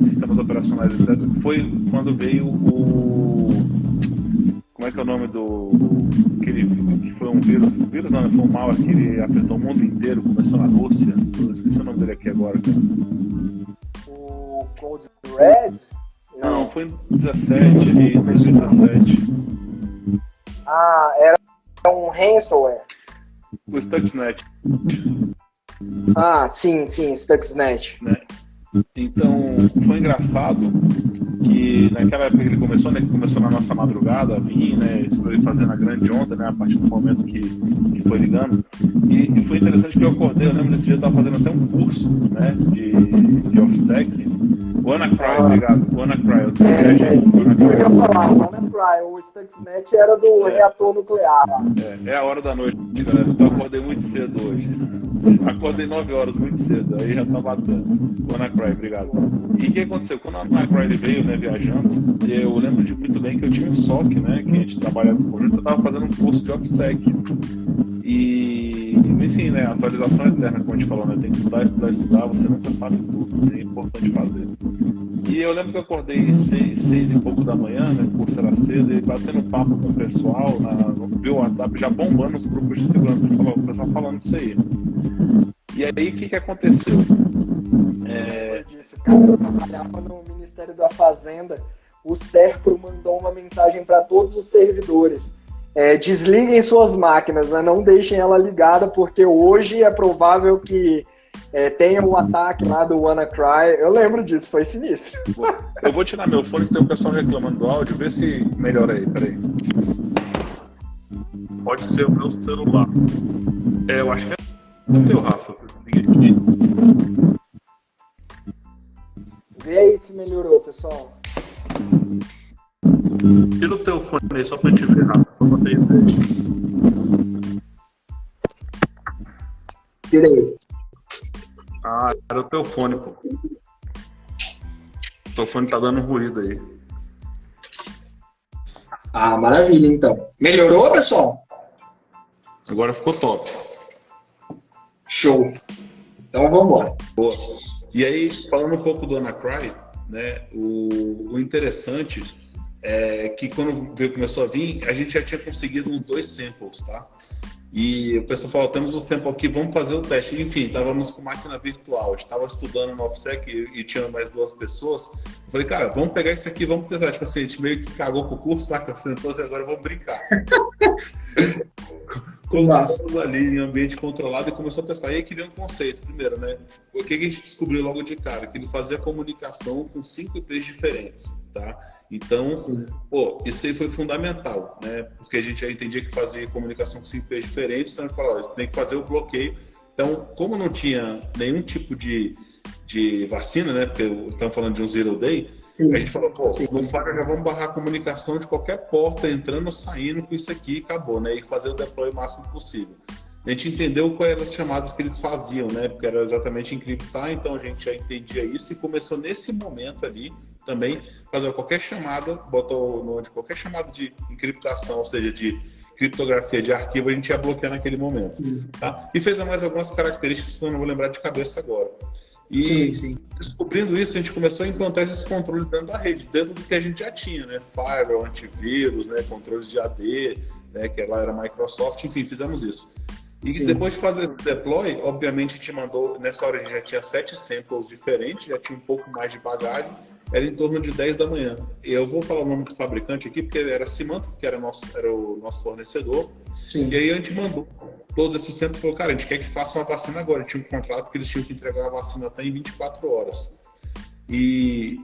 sistemas operacionais, etc. Foi quando veio o... Como é que é o nome do... que foi um vírus? Um vírus não, foi um mal que ele afetou o mundo inteiro, começou na Rússia. Eu esqueci o nome dele aqui agora, cara. O Cold Red? Não, foi em 2017, 2017. Era um ransomware. O Stuxnet. Sim, Stuxnet. Né? Então, foi engraçado que naquela época que ele começou, né, que começou na nossa madrugada a vir, né, isso foi fazendo a grande onda, né, a partir do momento que foi ligando, e foi interessante que eu acordei, eu lembro desse dia eu estava fazendo até um curso, né, de OffSec, WannaCry, obrigado, WannaCry, isso que eu ia falar, WannaCry, o Stuxnet era do reator nuclear lá. É a hora da noite, galera, então eu acordei muito cedo hoje. Acordei 9 horas muito cedo, aí já tá batendo. WannaCry, obrigado. E o que aconteceu? Quando o WannaCry ele veio, né, viajando, eu lembro de muito bem que eu tinha um SOC, né, que a gente trabalhava com conjunto, eu tava fazendo um curso de OffSec. E assim, né, atualização eterna, como a gente falou, né, tem que estudar, você nunca sabe tudo, é importante fazer. E eu lembro que eu acordei 6 e pouco da manhã, né, o curso era cedo, e batendo papo com o pessoal, viu o WhatsApp já bombando os grupos de segurança, o pessoal falando disso aí. E aí, o que aconteceu? O cara trabalhava no Ministério da Fazenda, o SERPRO mandou uma mensagem para todos os servidores. Desliguem suas máquinas, né? Não deixem ela ligada, porque hoje é provável que tenha o ataque lá do WannaCry. Eu lembro disso, foi sinistro. Eu vou tirar meu fone, que tem o pessoal reclamando do áudio, vê se melhora aí, peraí. Pode ser o meu celular. Eu acho que é o teu, Rafa. Vê aí se melhorou, pessoal. Tira o teu fone aí só pra gente ver, Rafa. Só pra ter ideia. Tirei. Ah, era o teu fone, pô. O teu fone tá dando ruído aí. Ah, maravilha, então. Melhorou, pessoal? Agora ficou top. Show. Então vamos embora. Boa. E aí, falando um pouco do WannaCry, né, o interessante é que quando começou a vir, a gente já tinha conseguido uns 2 samples, tá? E o pessoal falou, temos um sample aqui, vamos fazer o teste. Enfim, estávamos com máquina virtual, estava estudando no OffSec e tinha mais 2 pessoas. Eu falei, cara, vamos pegar isso aqui, vamos testar. Tipo assim, a gente meio que cagou pro curso, saca? Sentou assim, agora vamos brincar. Colocamos ali em ambiente controlado e começou a testar. E aí que veio um conceito, primeiro, né? O que a gente descobriu logo de cara? Que ele fazia comunicação com 5 IPs diferentes, tá? Então, isso aí foi fundamental, né? Porque a gente já entendia que fazia comunicação com 5 IPs diferentes, então a gente falou, tem que fazer o bloqueio. Então, como não tinha nenhum tipo de vacina, né? Porque estamos falando de um zero day, a gente falou, no Fire já vamos barrar a comunicação de qualquer porta, entrando ou saindo com isso aqui e acabou, né? E fazer o deploy o máximo possível. A gente entendeu quais eram as chamadas que eles faziam, né? Porque era exatamente encriptar, então a gente já entendia isso e começou nesse momento ali também fazer qualquer chamada, botou o nome de qualquer chamada de encriptação, ou seja, de criptografia de arquivo, a gente ia bloquear naquele momento. Tá? E fez mais algumas características que eu não vou lembrar de cabeça agora. E descobrindo isso, a gente começou a implantar esses controles dentro da rede, dentro do que a gente já tinha, né? Firewall, antivírus, né? Controles de AD, né? Que lá era Microsoft, enfim, fizemos isso. E depois de fazer o deploy, obviamente a gente mandou, nessa hora a gente já tinha 7 samples diferentes, já tinha um pouco mais de bagagem, era em torno de 10 da manhã. E eu vou falar o nome do fabricante aqui, porque era a Symantec, que era o nosso fornecedor. E aí a gente mandou todos esses samples e falou, cara, a gente quer que faça uma vacina agora. Tinha um contrato que eles tinham que entregar a vacina até em 24 horas. E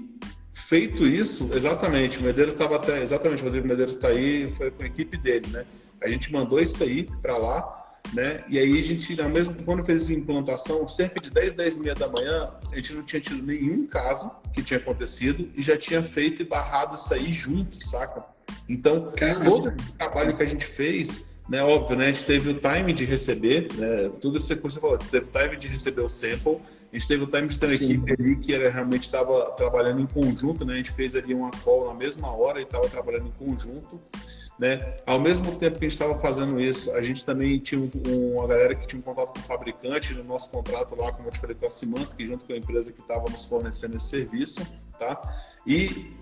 feito isso, exatamente, o Medeiros estava até, exatamente, o Rodrigo Medeiros está aí, foi com a equipe dele, né? A gente mandou isso aí para lá, né? E aí a gente, quando fez essa implantação, cerca de 10 e meia da manhã, a gente não tinha tido nenhum caso que tinha acontecido e já tinha feito e barrado isso aí junto, saca? Então, todo o trabalho que a gente fez, né, óbvio, né, a gente teve o time de receber, né, tudo isso que você falou, a gente teve o time de receber o sample, a gente teve o time de ter uma equipe ali que realmente estava trabalhando em conjunto, né, a gente fez ali uma call na mesma hora e estava trabalhando em conjunto, né? Ao mesmo tempo que a gente estava fazendo isso, a gente também tinha uma galera que tinha um contato com o fabricante no nosso contrato lá, como eu te falei, com a Symantec, junto com a empresa que estava nos fornecendo esse serviço, tá? E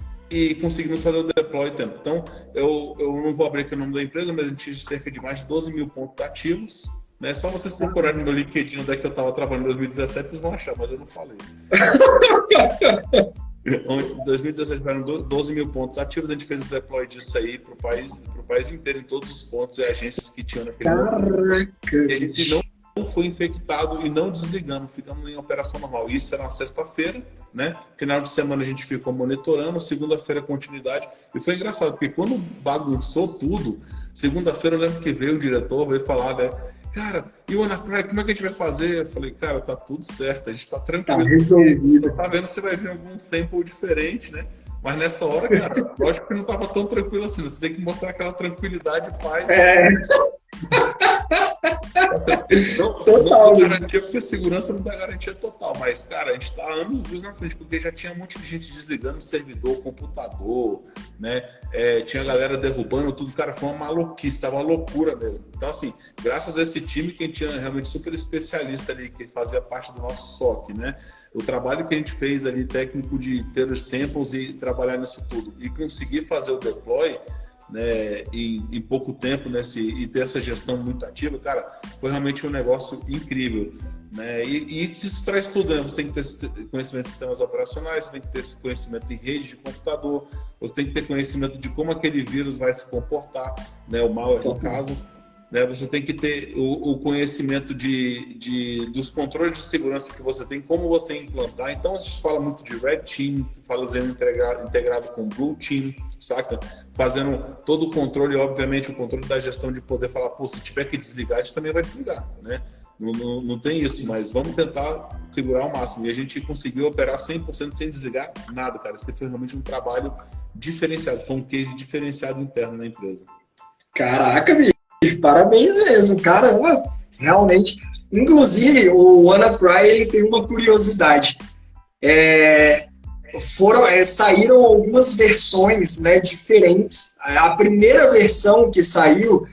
conseguimos fazer o deploy tempo. Então, eu não vou abrir aqui o nome da empresa, mas a gente tinha cerca de mais de 12 mil pontos ativos, né? Só vocês procurarem no meu LinkedIn onde é que eu estava trabalhando em 2017, vocês vão achar, mas eu não falei. Em 2017 tiveram 12 mil pontos ativos, a gente fez o deploy disso aí para o país inteiro, em todos os pontos e agências que tinham naquele momento. E a gente não foi infectado e não desligamos, ficamos em operação normal. Isso era na sexta-feira, né? Final de semana a gente ficou monitorando, segunda-feira continuidade. E foi engraçado, porque quando bagunçou tudo, segunda-feira eu lembro que veio o diretor, veio falar, né? Cara, e o WannaCry, como é que a gente vai fazer? Eu falei, cara, tá tudo certo, a gente tá tranquilo. Tá resolvido. Tá vendo se vai vir algum sample diferente, né? Mas nessa hora, cara, lógico que não tava tão tranquilo assim. Você tem que mostrar aquela tranquilidade e paz. Total. Não garantia, porque segurança não dá garantia total. Mas, cara, a gente tá anos na frente, porque já tinha um monte de gente desligando o servidor, computador, né? Tinha galera derrubando tudo. Cara, foi uma maluquice, tava uma loucura mesmo. Então, assim, graças a esse time que a gente tinha realmente super especialista ali, que fazia parte do nosso SOC, né? O trabalho que a gente fez ali, técnico de ter os samples e trabalhar nisso tudo, e conseguir fazer o deploy, né, em pouco tempo, né, e ter essa gestão muito ativa, cara, foi realmente um negócio incrível, né? E isso traz tudo, né? Você tem que ter esse conhecimento de sistemas operacionais, você tem que ter esse conhecimento em rede de computador, você tem que ter conhecimento de como aquele vírus vai se comportar, né, o malware no caso. Né, você tem que ter o conhecimento dos controles de segurança que você tem, como você implantar. Então, a gente fala muito de Red Team, fazendo integrado com Blue Team, saca? Fazendo todo o controle, obviamente, o controle da gestão de poder falar, pô, se tiver que desligar, a gente também vai desligar, né? Não tem isso, mas vamos tentar segurar ao máximo. E a gente conseguiu operar 100% sem desligar nada, cara. Esse foi realmente um trabalho diferenciado, foi um case diferenciado interno na empresa. Caraca, bicho. Parabéns mesmo, caramba, realmente. Inclusive, o WannaCry ele tem uma curiosidade. Saíram algumas versões, né, diferentes. A primeira versão que saiu,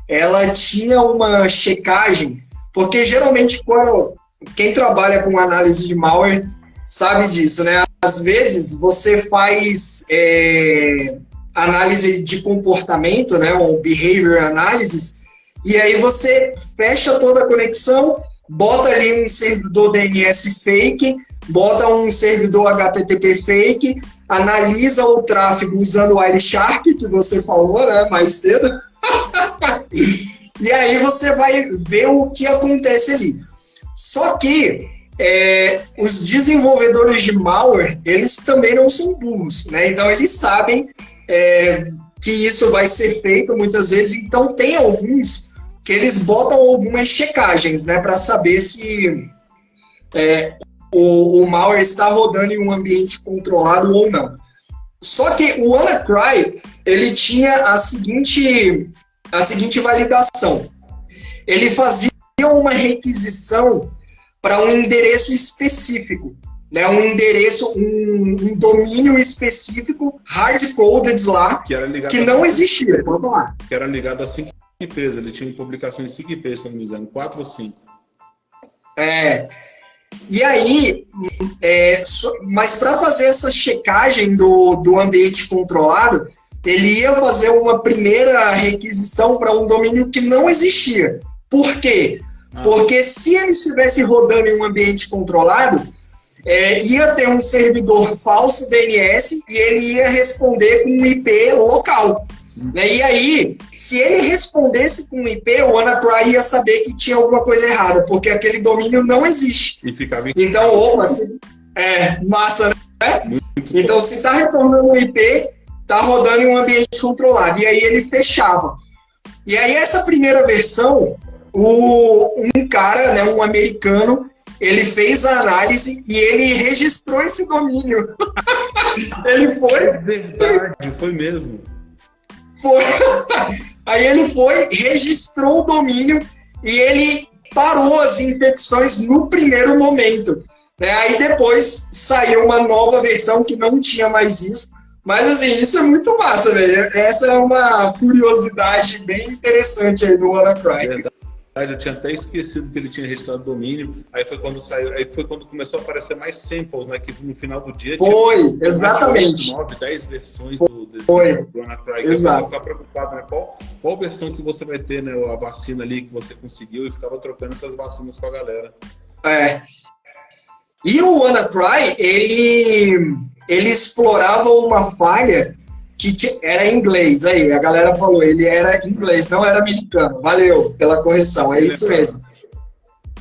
ela tinha uma checagem, porque geralmente quem trabalha com análise de malware sabe disso, né? Às vezes você faz análise de comportamento, né, ou behavior analysis, e aí você fecha toda a conexão, bota ali um servidor DNS fake, bota um servidor HTTP fake, analisa o tráfego usando o Wireshark, que você falou, né, mais cedo, e aí você vai ver o que acontece ali. Só que os desenvolvedores de malware, eles também não são burros, né, então eles sabem que isso vai ser feito muitas vezes, então tem alguns que eles botam algumas checagens, né, para saber se o malware está rodando em um ambiente controlado ou não. Só que o WannaCry, ele tinha a seguinte validação. Ele fazia uma requisição para um endereço específico, né, um endereço, um domínio específico, hard-coded lá, que não existia. Vamos lá. Que era ligado a 5 IPs, ele tinha publicação em 5 IPs, se não me engano, 4 ou 5. E aí, mas para fazer essa checagem do ambiente controlado, ele ia fazer uma primeira requisição para um domínio que não existia. Por quê? Porque se ele estivesse rodando em um ambiente controlado, ia ter um servidor falso DNS e ele ia responder com um IP local. Né? E aí, se ele respondesse com um IP, o WannaCry ia saber que tinha alguma coisa errada, porque aquele domínio não existe. E ficava então, massa, né? Então, se está retornando um IP, está rodando em um ambiente controlado. E aí ele fechava. E aí, essa primeira versão, um cara, né, um americano, ele fez a análise e ele registrou esse domínio. Ele foi... É verdade, foi mesmo. Foi. Aí ele foi, registrou o domínio e ele parou as infecções no primeiro momento. Né? Aí depois saiu uma nova versão que não tinha mais isso. Mas assim, isso é muito massa, velho. Essa é uma curiosidade bem interessante aí do WannaCry. Verdade. Eu tinha até esquecido que ele tinha registrado o domínio. Aí foi quando saiu, aí foi quando começou a aparecer mais samples, né? Que no final do dia tinha exatamente 9, 10 versões desse WannaCry. Exato. Eu ficava preocupado, né? Qual versão que você vai ter, né? A vacina ali que você conseguiu, e ficava trocando essas vacinas com a galera. E o WannaCry, ele explorava uma falha que era em inglês. Aí, a galera falou, ele era inglês, não era americano. Valeu pela correção, é isso mesmo.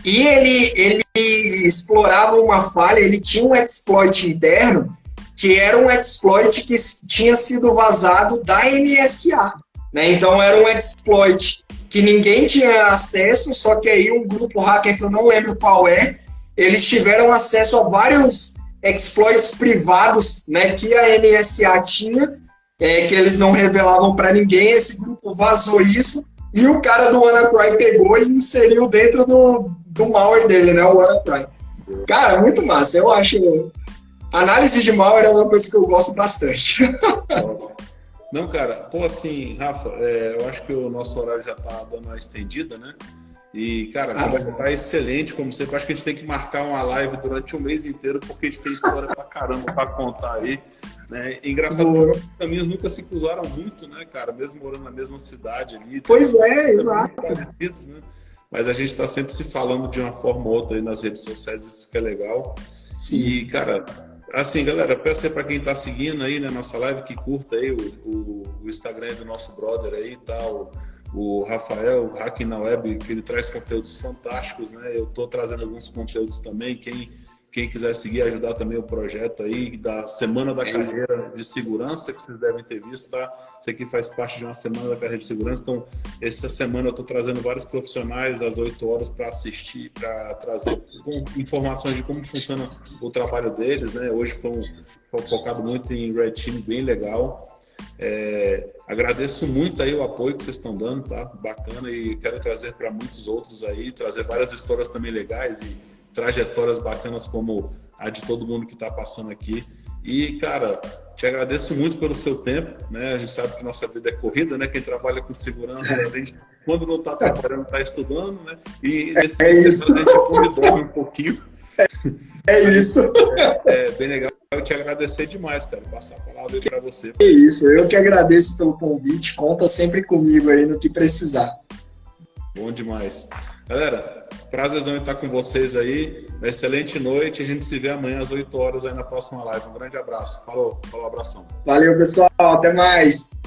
E ele explorava uma falha, ele tinha um exploit interno, que era um exploit que tinha sido vazado da NSA, né? Então era um exploit que ninguém tinha acesso, só que aí um grupo hacker, que eu não lembro qual é, eles tiveram acesso a vários exploits privados, né, que a NSA tinha, que eles não revelavam para ninguém. Esse grupo vazou isso, e o cara do WannaCry pegou e inseriu dentro do malware dele, né, o WannaCry. Cara, muito massa. Eu acho... Análise de malware é uma coisa que eu gosto bastante. Não, cara, pô, assim, Rafa, eu acho que o nosso horário já tá dando uma estendida, né? E, cara, a conversa tá excelente, como sempre. Acho que a gente tem que marcar uma live durante o mês inteiro, porque a gente tem história pra caramba pra contar aí, né? E engraçado que os caminhos nunca se cruzaram muito, né, cara? Mesmo morando na mesma cidade ali. Pois é, exato. Parecidos, né? Mas a gente tá sempre se falando de uma forma ou outra aí nas redes sociais, isso que é legal. Sim. E, cara... Assim, galera, peço para quem está seguindo aí na nossa live que curta aí o Instagram do nosso brother aí, tá? O Rafael, o Hacking na Web, que ele traz conteúdos fantásticos, né? Eu estou trazendo alguns conteúdos também. Quem quiser seguir, ajudar também o projeto aí da Semana da Carreira de Segurança, que vocês devem ter visto, tá? Isso aqui faz parte de uma Semana da Carreira de Segurança. Então, essa semana eu estou trazendo vários profissionais às 8 horas para assistir, para trazer informações de como funciona o trabalho deles, né? Hoje foi focado muito em Red Team, bem legal. Agradeço muito aí o apoio que vocês estão dando, tá? Bacana, e quero trazer para muitos outros aí, trazer várias histórias também legais e trajetórias bacanas como a de todo mundo que está passando aqui. E, cara, te agradeço muito pelo seu tempo, né? A gente sabe que nossa vida é corrida, né? Quem trabalha com segurança, a gente, quando não está trabalhando, está estudando, né? E nesse isso. a gente dorme um pouquinho. É isso. Bem legal. Eu te agradecer demais, cara. Passar a palavra aí para você. É isso. Eu que agradeço pelo convite. Conta sempre comigo aí no que precisar. Bom demais. Galera, prazerzão em estar com vocês aí. Uma excelente noite. A gente se vê amanhã às 8 horas aí na próxima live. Um grande abraço. Falou, abração. Valeu, pessoal. Até mais.